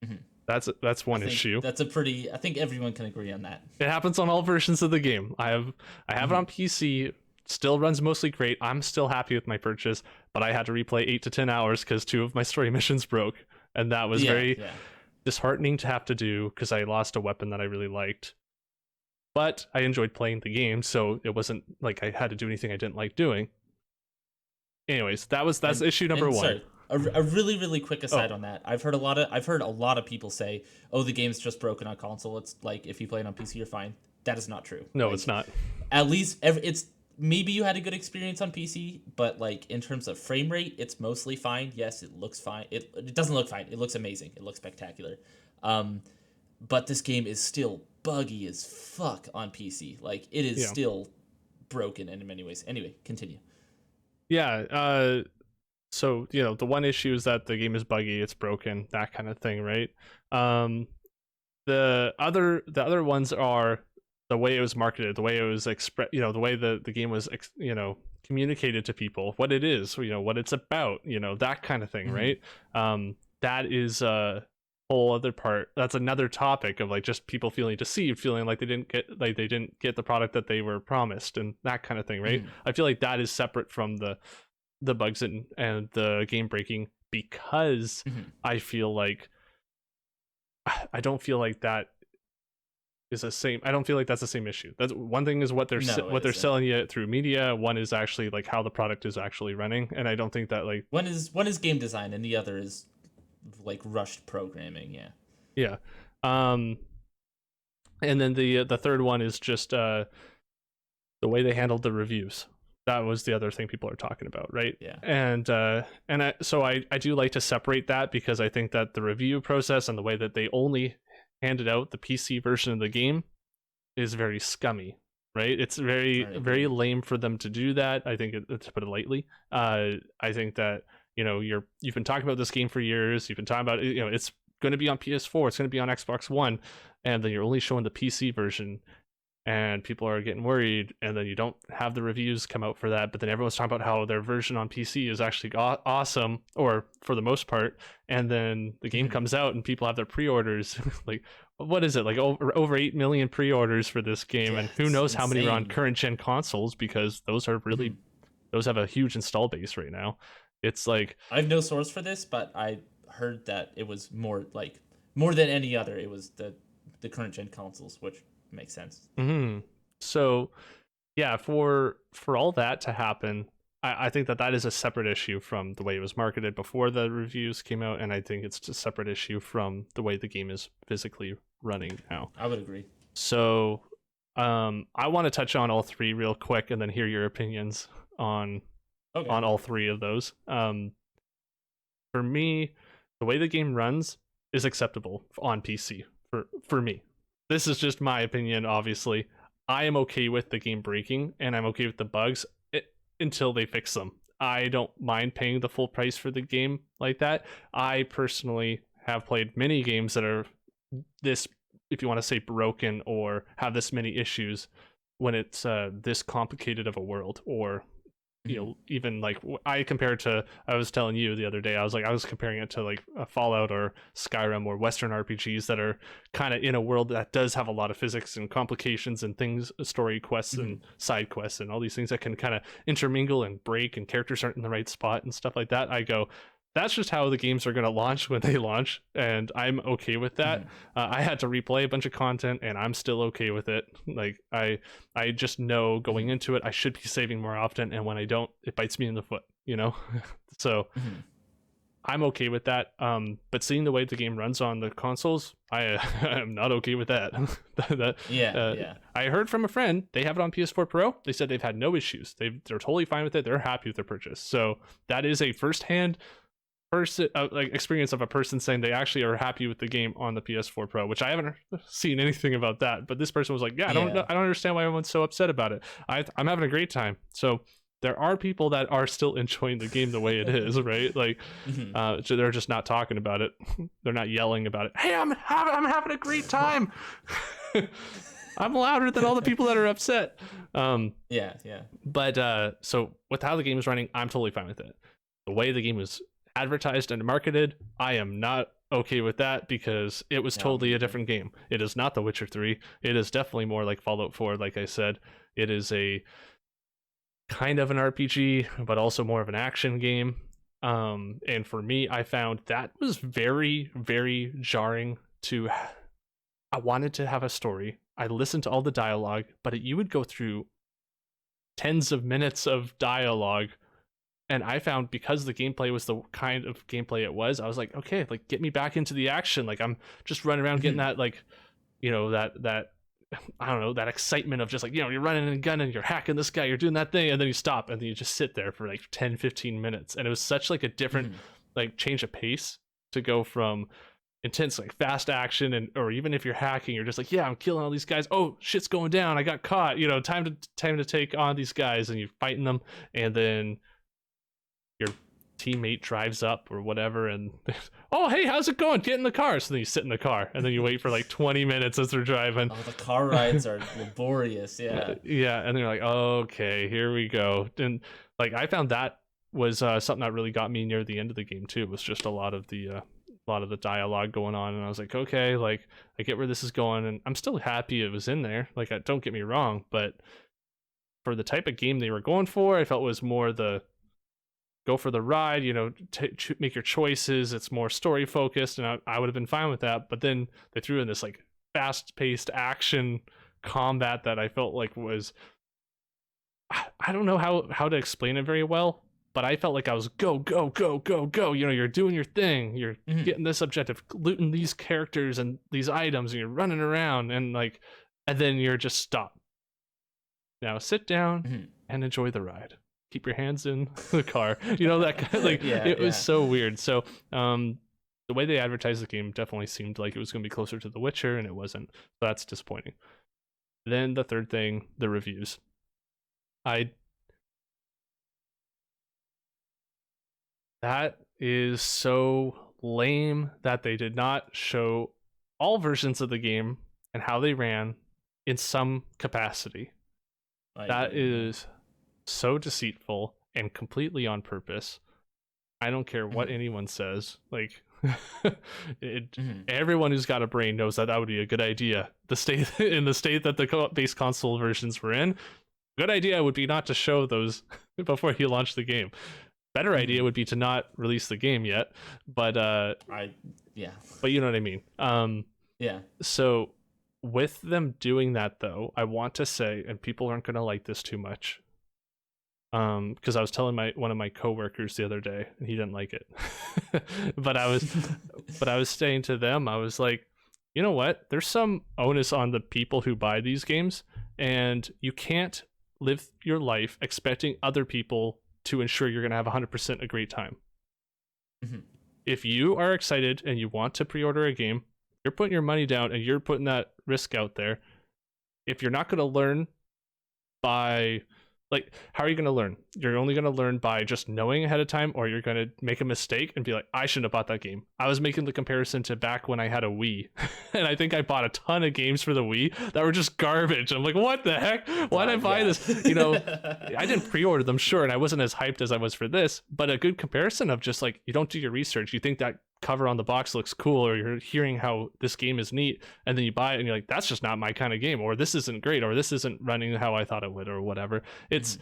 Mhm. That's I one think issue. that's a pretty. I think everyone can agree on that. It happens on all versions of the game. I have it on Mhm. PC. Still runs mostly great. I'm still happy with my purchase, but I had to replay 8 to 10 hours because two of my story missions broke, and that was Yeah. very Yeah. disheartening to have to do because I lost a weapon that I really liked. But I enjoyed playing the game, so it wasn't like I had to do anything I didn't like doing. Anyways, that's And issue number and one. sorry, a really really quick aside Oh, on that. I've heard a lot of people say, "Oh, the game's just broken on console. It's like if you play it on PC, you're fine." That is not true. no, it's Like not. at least it's maybe you had a good experience on PC, but like in terms of frame rate, it's mostly fine. Yes, it looks fine. It doesn't look fine. It looks amazing. It looks spectacular. Um, but this game is still buggy as fuck on PC. Like, it is Yeah. still broken in many ways. Anyway, continue. Yeah. So the one issue is that the game is buggy, it's broken, that kind of thing, right? The other ones are the way it was marketed, the way it was the way the game was communicated to people, what it is, what it's about, that kind of thing, right? That is a whole other part. That's another topic of like just people feeling deceived, feeling like they didn't get the product that they were promised, and that kind of thing, right? I feel like that is separate from the bugs and the game breaking, because I feel like I don't feel like that is the same. I don't feel like that's the same issue. That's one thing, is what they're selling you through media. One is actually like how the product is actually running, and I don't think that like one is game design and the other is like rushed programming. Yeah. And then the third one is just the way they handled the reviews. That was the other thing people are talking about, right? Yeah. And I do like to separate that, because I think that the review process and the way that they only handed out the PC version of the game is very scummy, right? It's very lame for them to do that. I think, to put it lightly. I think that you've been talking about this game for years. You've been talking about it, it's going to be on PS4, it's going to be on Xbox One, and then you're only showing the PC version, and people are getting worried, and then you don't have the reviews come out for that, but then everyone's talking about how their version on PC is actually awesome, or for the most part, and then the game comes out and people have their pre-orders. Like, what is it, like over 8 million pre-orders for this game, and who knows how many are on current gen consoles, because those are really those have a huge install base right now. It's like, I have no source for this, but I heard that it was more than any other, it was the current gen consoles, which makes sense. So yeah, for all that to happen, I think that is a separate issue from the way it was marketed before the reviews came out, and I think it's a separate issue from the way the game is physically running now. I would agree. So I want to touch on all three real quick, and then hear your opinions on all three of those. For me, the way the game runs is acceptable on PC for me. This is just my opinion, obviously. I am okay with the game breaking, and I'm okay with the bugs until they fix them. I don't mind paying the full price for the game like that. I personally have played many games that are this, if you want to say, broken, or have this many issues, when it's this complicated of a world, or even like I compared to, I was telling you the other day, I was comparing it to like a Fallout or Skyrim or Western RPGs that are kind of in a world that does have a lot of physics and complications and things, story quests and side quests and all these things that can kind of intermingle and break, and characters aren't in the right spot and stuff like that. I go, that's just how the games are going to launch when they launch, and I'm okay with that. I had to replay a bunch of content, and I'm still okay with it. Like, I just know going into it, I should be saving more often, and when I don't, it bites me in the foot, So I'm okay with that. But seeing the way the game runs on the consoles, I am not okay with that. I heard from a friend, they have it on PS4 Pro. They said they've had no issues. They're totally fine with it. They're happy with their purchase. So that is a firsthand experience of a person saying they actually are happy with the game on the PS4 Pro, which I haven't seen anything about that. But this person was like, I don't understand why everyone's so upset about it. I'm having a great time. So there are people that are still enjoying the game the way it is, right? Like, so they're just not talking about it. They're not yelling about it. Hey, I'm having a great time. I'm louder than all the people that are upset. But so with how the game is running, I'm totally fine with it. The way the game was advertised and marketed, I am not okay with that, because it was totally a different game. It is not The Witcher 3. It is definitely more like Fallout 4. Like I said, it is a kind of an RPG, but also more of an action game. And for me, I found that was very, very jarring. I wanted to have a story. I listened to all the dialogue, but you would go through tens of minutes of dialogue. And I found, because the gameplay was the kind of gameplay it was, I was like, okay, like, get me back into the action. Like, I'm just running around getting that, like, that I don't know, that excitement of just like, you're running and gunning, you're hacking this guy, you're doing that thing, and then you stop, and then you just sit there for like 10-15 minutes. And it was such like a different like change of pace to go from intense, like fast action, and or even if you're hacking, you're just like, yeah, I'm killing all these guys. Oh, shit's going down. I got caught. You know, time to take on these guys, and you're fighting them, and then your teammate drives up or whatever, and oh, hey, how's it going? Get in the car. So then you sit in the car, and then you wait for like 20 minutes as they're driving. Oh, the car rides are laborious. Yeah. Yeah, and they're like, okay, here we go. And like I found that was something that really got me near the end of the game too. It was just a lot of the dialogue going on, and I was like, okay, like I get where this is going, and I'm still happy it was in there. Like, don't get me wrong, but for the type of game they were going for, I felt it was more the go for the ride, you know, make your choices. It's more story focused, and I would have been fine with that. But then they threw in this like fast paced action combat that I felt like was, I don't know how to explain it very well, but I felt like I was go go go go go. You know, you're doing your thing, you're getting this objective, looting these characters and these items, and you're running around, and like, and then you're just stopped. Now sit down and enjoy the ride. Keep your hands in the car. You know, that kind of, like, it was so weird. So the way they advertised the game definitely seemed like it was going to be closer to The Witcher, and it wasn't. So that's disappointing. Then the third thing, the reviews. That is so lame that they did not show all versions of the game and how they ran in some capacity. That is so deceitful and completely on purpose. I don't care what anyone says. Like, everyone who's got a brain knows that would be a good idea. The state that the base console versions were in, good idea would be not to show those before you launch the game. Better idea would be to not release the game yet. But but you know what I mean. So with them doing that, though, I want to say, and people aren't going to like this too much, because I was telling one of my coworkers the other day, and he didn't like it. but I was saying to them, I was like, you know what? There's some onus on the people who buy these games, and you can't live your life expecting other people to ensure you're going to have 100% a great time. If you are excited and you want to pre-order a game, you're putting your money down and you're putting that risk out there. If you're not going to learn by, like, how are you going to learn? You're only going to learn by just knowing ahead of time, or you're going to make a mistake and be like, I shouldn't have bought that game. I was making the comparison to back when I had a Wii, and I think I bought a ton of games for the Wii that were just garbage. I'm like, what the heck? Why did I buy this? You know, I didn't pre-order them, sure, and I wasn't as hyped as I was for this, but a good comparison of just like, you don't do your research. You think that cover on the box looks cool, or you're hearing how this game is neat, and then you buy it and you're like, that's just not my kind of game, or this isn't great, or this isn't running how I thought it would, or whatever. It's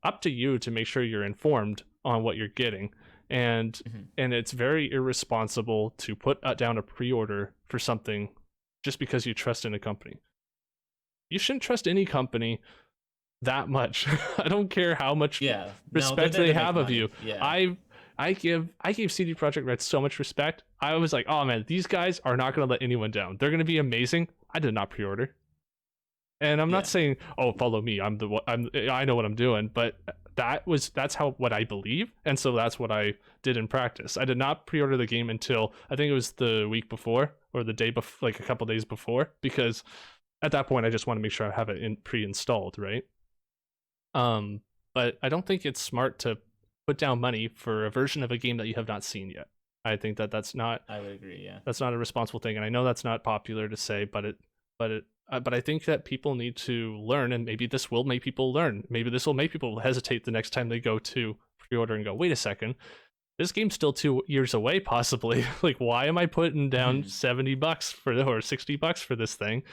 up to you to make sure you're informed on what you're getting, and it's very irresponsible to put down a pre-order for something just because you trust in a company. You shouldn't trust any company that much. I don't care how much respect they have of you. I gave CD Projekt Red so much respect. I was like, oh man, these guys are not going to let anyone down. They're going to be amazing. I did not pre-order. And I'm not saying, oh, follow me. I know what I'm doing, but that's what I believe, and so that's what I did in practice. I did not pre-order the game until I think it was the week before, or the day before, like a couple days before, because at that point I just want to make sure I have it pre-installed, right? But I don't think it's smart to put down money for a version of a game that you have not seen yet. I think that's not. I would agree. Yeah, that's not a responsible thing, and I know that's not popular to say, but I think that people need to learn, and maybe this will make people learn. Maybe this will make people hesitate the next time they go to pre-order and go, wait a second, this game's still 2 years away, possibly. Like, why am I putting down $70 or $60 for this thing?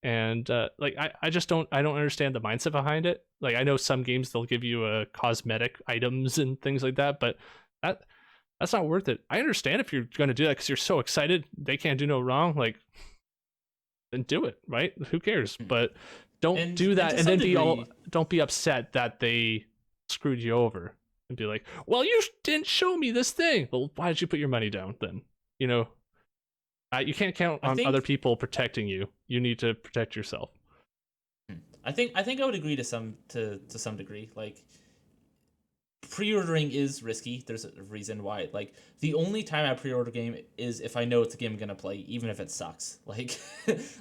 And I just don't understand the mindset behind it. Like, I know some games they'll give you cosmetic items and things like that, but that's not worth it. I understand if you're going to do that because you're so excited, they can't do no wrong. Like, then do it, right? Who cares? But don't do that, and then don't be upset that they screwed you over and be like, well, you didn't show me this thing. Well, why did you put your money down then? You know, you can't count on other people protecting you. You need to protect yourself. I think I would agree to some degree. Like, pre-ordering is risky. There's a reason why. Like, the only time I pre-order a game is if I know it's a game I'm gonna play, even if it sucks. Like,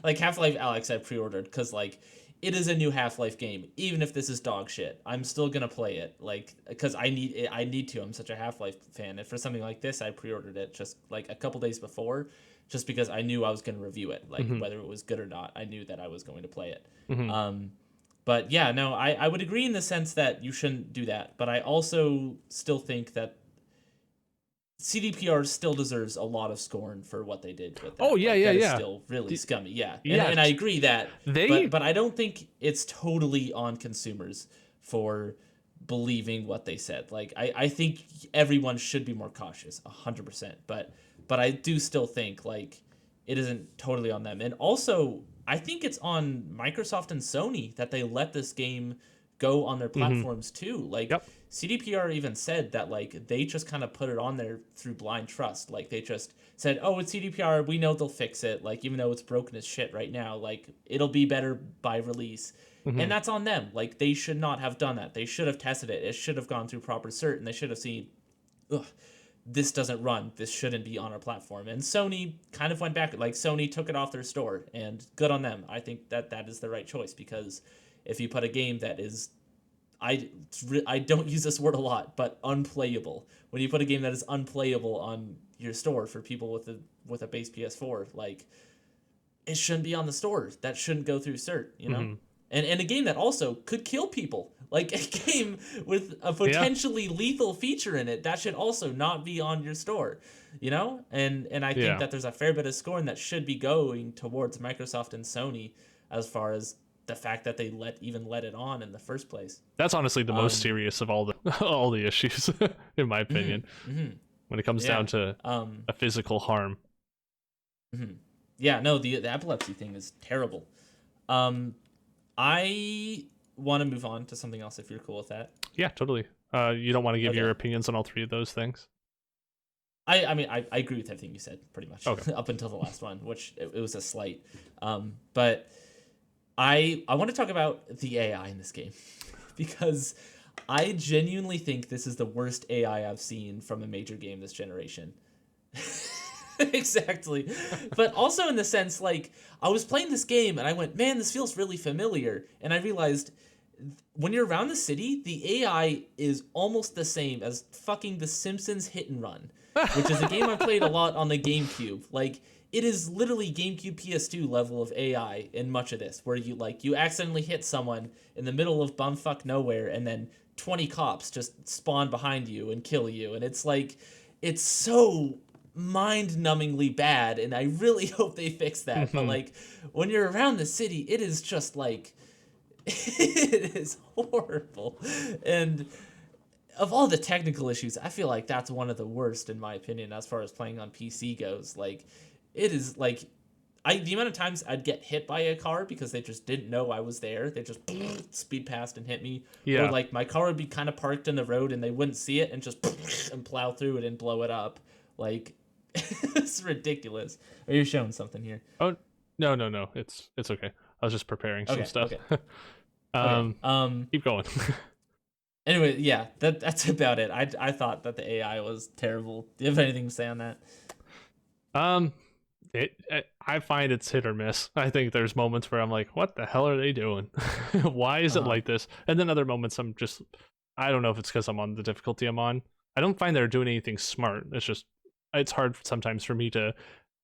like Half-Life Alyx, I pre-ordered because like it is a new Half-Life game. Even if this is dog shit, I'm still gonna play it. Like, because I need it. I need to. I'm such a Half-Life fan, and for something like this, I pre-ordered it just like a couple days before, just because I knew I was gonna review it. Like, whether it was good or not, I knew that I was going to play it. But yeah, no, I would agree in the sense that you shouldn't do that. But I also still think that CDPR still deserves a lot of scorn for what they did with that. Oh yeah, like, yeah, that yeah. is still really scummy. Yeah. Yeah. And I agree that. They. But I don't think it's totally on consumers for believing what they said. Like, I think everyone should be more cautious, 100%. But I do still think like it isn't totally on them. And also, I think it's on Microsoft and Sony that they let this game go on their platforms too. Like, Yep. CDPR even said that like they just kind of put it on there through blind trust. Like, they just said, "Oh, it's CDPR. We know they'll fix it. Like, even though it's broken as shit right now, like it'll be better by release." And that's on them. Like, they should not have done that. They should have tested it. It should have gone through proper cert, and they should have seen, ugh, this doesn't run. This shouldn't be on our platform. And Sony kind of went back. Like, Sony took it off their store, and good on them. I think that that is the right choice, because if you put a game that is, I don't use this word a lot, but unplayable. When you put a game that is unplayable on your store for people with a base PS4, like, it shouldn't be on the store. That shouldn't go through cert, you know? And a game that also could kill people. Like, a game with a potentially lethal feature in it, that should also not be on your store, you know? And I think that there's a fair bit of scorn that should be going towards Microsoft and Sony as far as the fact that they let it on in the first place. That's honestly the most serious of all the issues, in my opinion, when it comes down to a physical harm. Yeah, no, the epilepsy thing is terrible. I want to move on to something else if you're cool with that. Yeah, totally. You don't want to give your opinions on all three of those things? I mean, I agree with everything you said, pretty much, okay. up until the last one, which it was a slight. But I want to talk about the AI in this game, because I genuinely think this is the worst AI I've seen from a major game this generation. Exactly. But also in the sense, like, I was playing this game and I went, man, this feels really familiar. And I realized when you're around the city, the AI is almost the same as fucking The Simpsons Hit and Run, which is a game I played a lot on the GameCube. Like, it is literally GameCube PS2 level of AI in much of this, where you accidentally hit someone in the middle of bumfuck nowhere, and then 20 cops just spawn behind you and kill you. And it's like, it's so mind-numbingly bad, and I really hope they fix that. But like, when you're around the city, it is just like, it is horrible. And of all the technical issues, I feel like that's one of the worst, in my opinion, as far as playing on PC goes. Like, it is like, the amount of times I'd get hit by a car because they just didn't know I was there. They just speed past and hit me. Yeah. Or like, my car would be kind of parked in the road and they wouldn't see it and just and plow through it and blow it up. Like, it's ridiculous. Are you showing something here? Oh, no. It's okay. I was just preparing some stuff. Okay. Keep going. Anyway, yeah, that's about it. I thought that the AI was terrible. Do you have anything to say on that? I find it's hit or miss. I think there's moments where I'm like, what the hell are they doing? Why is it like this? And then other moments I don't know if it's because I'm on the difficulty I'm on. I don't find they're doing anything smart. It's hard sometimes for me to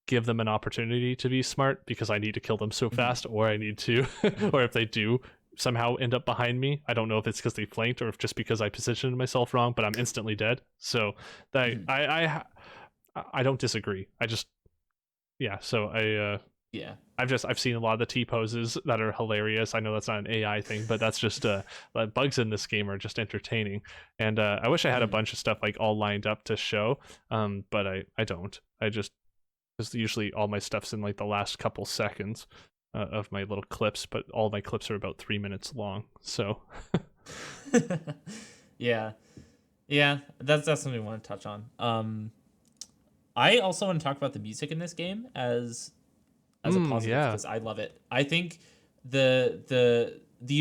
give them an opportunity to be smart because I need to kill them so fast, or I need to, or if they do somehow end up behind me, I don't know if it's because they flanked or if just because I positioned myself wrong, but I'm instantly dead. So that I don't disagree. I've seen a lot of the T poses that are hilarious. I know that's not an AI thing, but that's just bugs in this game are just entertaining. And I wish I had a bunch of stuff like all lined up to show, but I don't. Because usually all my stuff's in like the last couple seconds of my little clips, but all my clips are about 3 minutes long. So yeah, that's something we want to touch on. I also want to talk about the music in this game as a positive, because I love it. I think the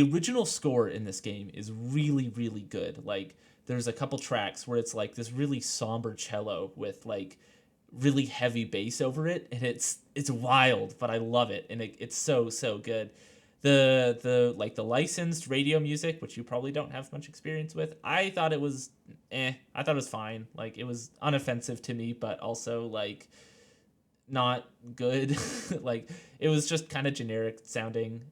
original score in this game is really, really good. Like, there's a couple tracks where it's like this really somber cello with like really heavy bass over it, and it's wild, but I love it, and it's so good. The like the licensed radio music, which you probably don't have much experience with, I thought it was I thought it was fine. Like it was unoffensive to me, but also like not good. Like it was just kind of generic sounding,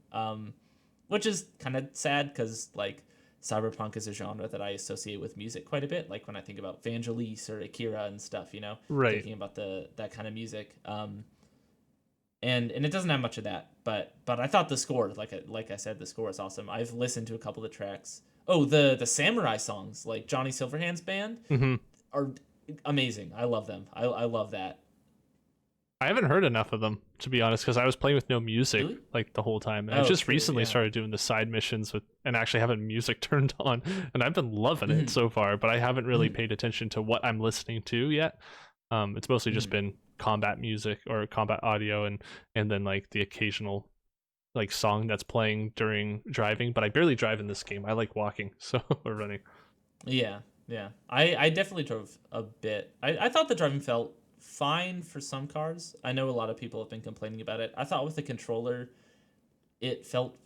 which is kind of sad because like cyberpunk is a genre that I associate with music quite a bit. Like when I think about Vangelis or Akira and stuff, Right. thinking about that kind of music. And it doesn't have much of that, but I thought the score, like I said, the score is awesome. I've listened to a couple of the tracks. Oh, the samurai songs, like Johnny Silverhand's band, are amazing. I love them. I love that. I haven't heard enough of them, to be honest, because I was playing with no music Really? like the whole time. And I just true, recently yeah. started doing the side missions and actually having music turned on, and I've been loving it so far. But I haven't really paid attention to what I'm listening to yet. It's mostly just been combat music or combat audio, and then like the occasional like song that's playing during driving. But I barely drive in this game. I like walking, so or running. Yeah. I definitely drove a bit. I thought the driving felt fine for some cars. I know a lot of people have been complaining about it. I thought with the controller, it felt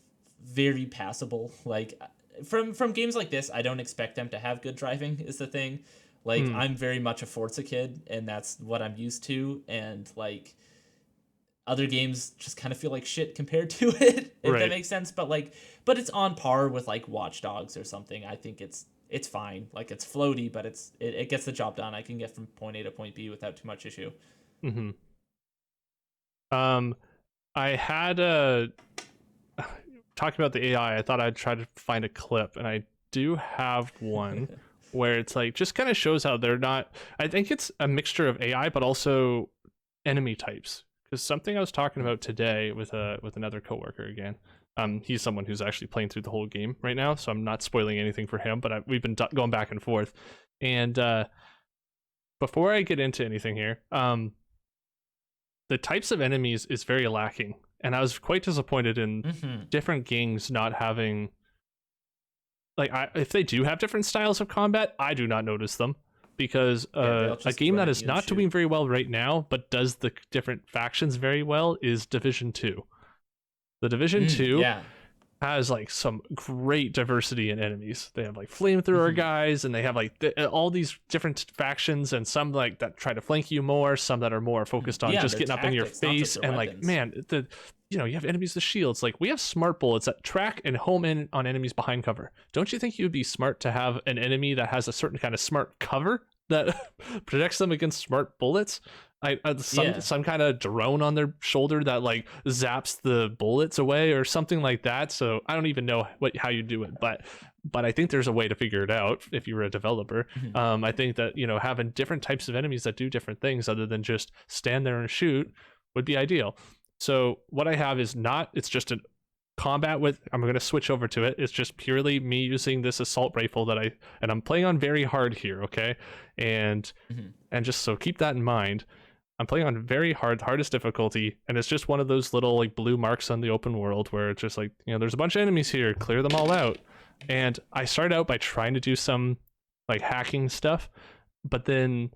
very passable. Like from games like this, I don't expect them to have good driving is the thing. Like I'm very much a Forza kid, and that's what I'm used to. And like other games just kind of feel like shit compared to it, if that makes sense. But but it's on par with like Watch Dogs or something. I think it's fine. Like it's floaty, but it gets the job done. I can get from point A to point B without too much issue. Mm-hmm. I had a talking about the AI. I thought I'd try to find a clip, and I do have one where it's like just kind of shows how they're not. I think it's a mixture of AI, but also enemy types. Because something I was talking about today with another coworker again. He's someone who's actually playing through the whole game right now, so I'm not spoiling anything for him. But we've been going back and forth, and before I get into anything here, the types of enemies is very lacking, and I was quite disappointed in different games not having. Like, if they do have different styles of combat, I do not notice them, because a game that is not doing very well right now, but does the different factions very well, is Division 2. The Division 2 has like some great diversity in enemies. They have like flamethrower guys, and they have like all these different factions, and some like that try to flank you more, some that are more focused on just getting up in your face, and like man, you have enemies with shields. Like we have smart bullets that track and home in on enemies behind cover. Don't you think you'd be smart to have an enemy that has a certain kind of smart cover that protects them against smart bullets? Some kind of drone on their shoulder that like zaps the bullets away or something like that. So I don't even know how you do it, but I think there's a way to figure it out if you were a developer. I think that having different types of enemies that do different things other than just stand there and shoot would be ideal. So what I have is it's just a combat with. I'm going to switch over to it. It's just purely me using this assault rifle and I'm playing on very hard here, okay? And just so keep that in mind. I'm playing on very hardest difficulty, and it's just one of those little like blue marks on the open world where it's just like, there's a bunch of enemies here, clear them all out. And I started out by trying to do some like hacking stuff, but then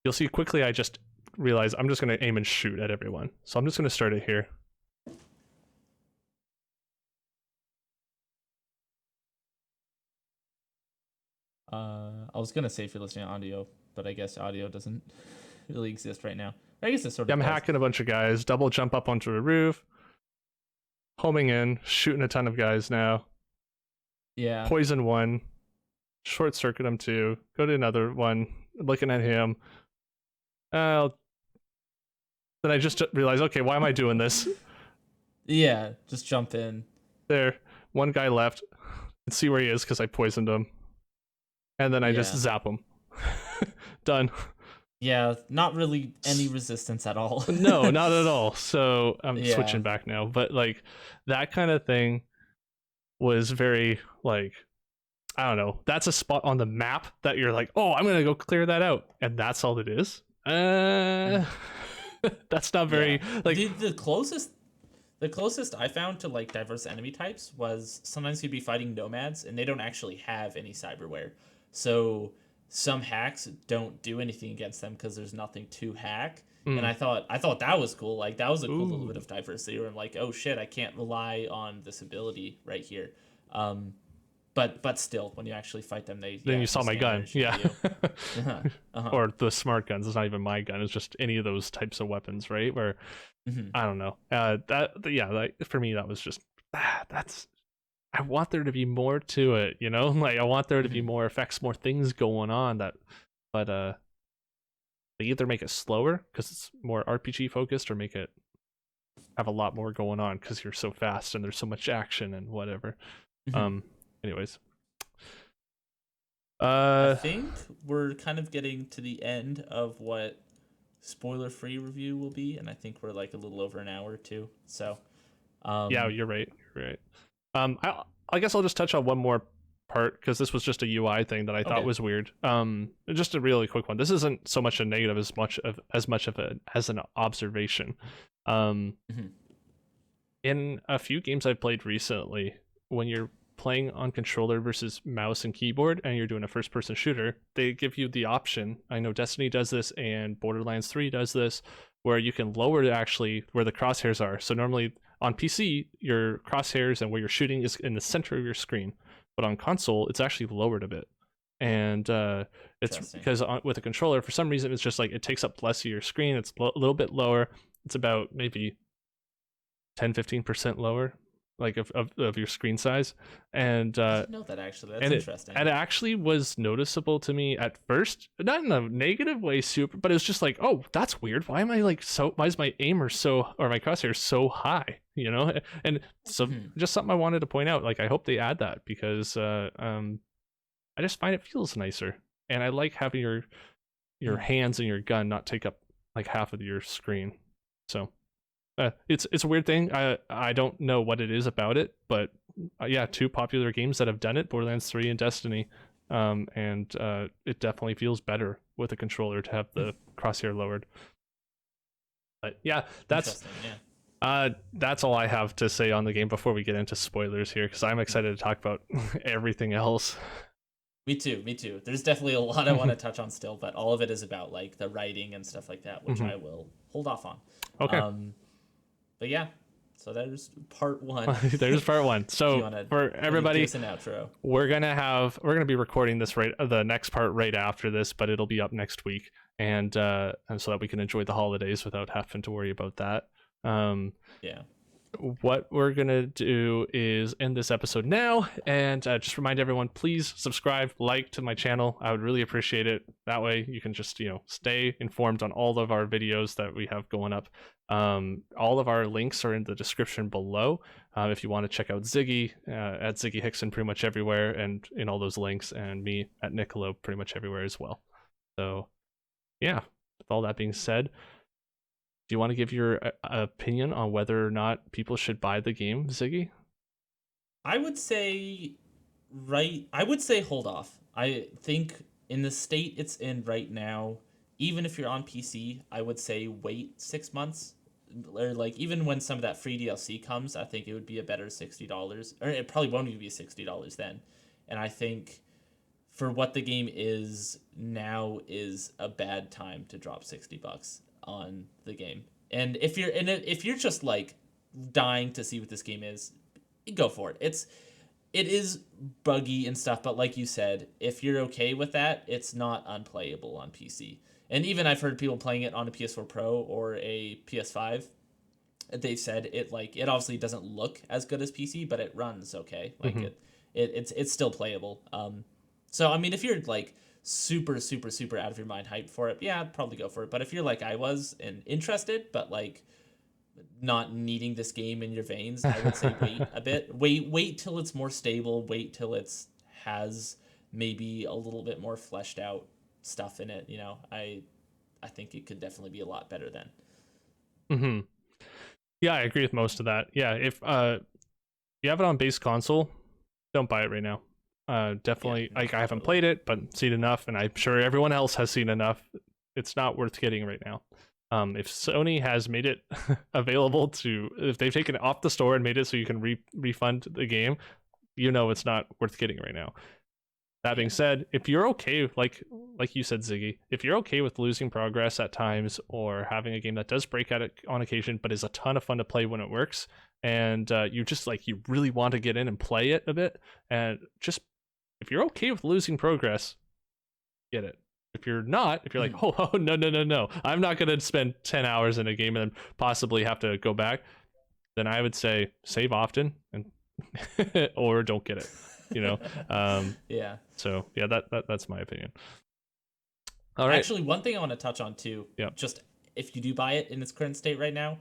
you'll see quickly I just realize I'm just going to aim and shoot at everyone. So I'm just going to start it here. I was gonna say if you're listening to audio, but I guess audio doesn't really exist right now. I guess it's sort of. I'm hacking a bunch of guys, double jump up onto a roof, homing in, shooting a ton of guys now. Yeah. Poison one, short circuit him two, go to another one, looking at him. Then I just realized, okay, why am I doing this? Yeah, just jump in. There, one guy left. Let's see where he is because I poisoned him. And then I just zap him. Done. Yeah, not really any resistance at all. No, not at all. So I'm switching back now. But like that kind of thing was very like, I don't know. That's a spot on the map that you're like, oh, I'm going to go clear that out. And that's all it is. That's not very like the closest I found to like diverse enemy types was sometimes you'd be fighting nomads and they don't actually have any cyberware. So some hacks don't do anything against them because there's nothing to hack. And I thought that was cool. Like that was a cool little bit Ooh. of diversity where I'm like, oh shit, I can't rely on this ability right here. Um, but still, when you actually fight them, Then you they saw my stand there gun. and shoot Yeah. you. Uh-huh. Uh-huh. Or the smart guns. It's not even my gun. It's just any of those types of weapons, right? Where Hmm. I don't know. Yeah, like for me that was just that's I want there to be more to it, you know? Like I want there to be Hmm. more effects, more things going on that but they either make it slower because it's more RPG focused or make it have a lot more going on because you're so fast and there's so much action and whatever. Hmm. Um anyways. I Uh think we're kind of getting to the end of what spoiler free review will be, and I think we're like a little over an hour too. So, yeah, um, you're right. You're right. I guess I'll just touch on one more part because this was just a UI thing that I thought okay. was weird. Just a really quick one. This isn't so much a negative as much of a as an observation. Um, Hmm. in a few games I've played recently, when you're playing on controller versus mouse and keyboard and you're doing a first person shooter, they give you the option. I know Destiny does this and Borderlands 3 does this, where you can lower actually where the crosshairs are. So normally on PC, your crosshairs and where you're shooting is in the center of your screen, but on console, it's actually lowered a bit. And it's Interesting. because with a controller, for some reason, it's just like it takes up less of your screen. It's a little bit lower. It's about maybe 10-15% lower like of your screen size and I didn't know that actually. That's and it interesting. and it actually was noticeable to me at first, not in a negative way super, but it was just like, oh, that's weird. Why am I like so why is my aimer so or my crosshair so high, you know? And so Hmm. just something I wanted to point out, like I hope they add that because I just find it feels nicer and I like having your Hmm. hands and your gun not take up like half of your screen. So it's a weird thing. I don't know what it is about it, but yeah, two popular games that have done it, Borderlands 3 and Destiny. And it definitely feels better with a controller to have the crosshair lowered. But yeah, Interesting. Yeah. that's all I have to say on the game before we get into spoilers here, because I'm Hmm. excited to talk about everything else. Me too. Me too. There's definitely a lot I want to touch on still, but all of it is about like the writing and stuff like that, which Mhm. I will hold off on. Okay. Um, but yeah, so there's part one. There's part one. If you So want to for give everybody, us an outro. we're gonna be recording this right the next part right after this, but it'll be up next week, and so that we can enjoy the holidays without having to worry about that. Um, Yeah. what we're gonna do is end this episode now, and just remind everyone, please subscribe, like to my channel. I would really appreciate it. That way, you can just stay informed on all of our videos that we have going up. All of our links are in the description below. If you want to check out Ziggy at Ziggy Hickson pretty much everywhere, and in all those links, and me at Nicolo pretty much everywhere as well. So yeah, with all that being said, do you want to give your opinion on whether or not people should buy the game, Ziggy? I would say I would say hold off. I think in the state it's in right now, even if you're on PC, I would say wait 6 months. Or like even when some of that free DLC comes, I think it would be a better $60. Or it probably won't even be $60 then. And I think for what the game is now is a bad time to drop $60 on the game. And if you're just like dying to see what this game is, go for it. It is buggy and stuff, but like you said, if you're okay with that, it's not unplayable on PC. And even I've heard people playing it on a PS4 Pro or a PS5. They've said it obviously doesn't look as good as PC, but it runs okay. Like Mm-hmm. it's still playable. So I mean, if you're like super super super out of your mind hyped for it, yeah, I'd probably go for it. But if you're like I was and interested, but like not needing this game in your veins, I would say wait a bit. Wait till it's more stable. Wait till it's has maybe a little bit more fleshed out stuff in it. I think it could definitely be a lot better then. Mm-hmm. Yeah, I agree with most of that. Yeah, if you have it on base console, don't buy it right now. Yeah, Definitely, no, like I haven't totally. played it, but seen enough, and I'm sure everyone else has seen enough. It's not worth getting right now. If Sony has made it available if they've taken it off the store and made it so you can refund the game, it's not worth getting right now. That being said, if you're okay, like you said, Ziggy, if you're okay with losing progress at times or having a game that does break out on occasion, but is a ton of fun to play when it works, and you just like you really want to get in and play it a bit, and just if you're okay with losing progress, get it. If you're not, if you're like, oh no, I'm not gonna spend 10 hours in a game and then possibly have to go back, then I would say save often and or don't get it. Yeah. So yeah, that's my opinion. All right. Actually, one thing I want to touch on too, just if you do buy it in its current state right now,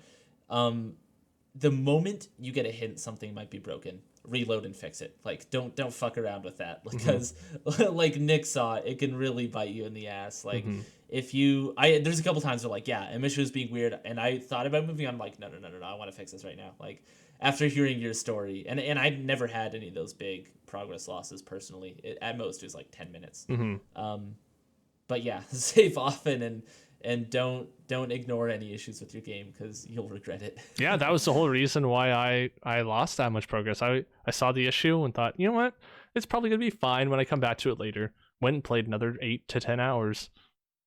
the moment you get a hint something might be broken, reload and fix it. Like don't fuck around with that, because like Nick saw, it can really bite you in the ass. Like if there's a couple times where like, yeah, Amisha was being weird, and I thought about moving on. I'm like, no, I want to fix this right now. Like after hearing your story, and I never had any of those big progress losses personally. At most it was like 10 minutes. But yeah, save often and don't ignore any issues with your game, because you'll regret it. Yeah, that was the whole reason why I lost that much progress. I saw the issue and thought, you know what, it's probably gonna be fine when I come back to it later. Went and played another 8 to 10 hours,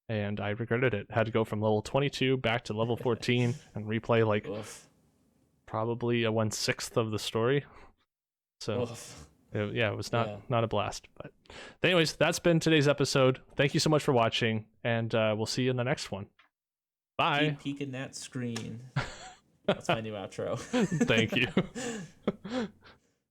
and I regretted it. Had to go from level 22 back to level 14 and replay like probably a 1/6 of the story. So it was not a blast. But anyways, that's been today's episode. Thank you so much for watching, and we'll see you in the next one. Bye. Keep peeking that screen. That's my new outro. Thank you.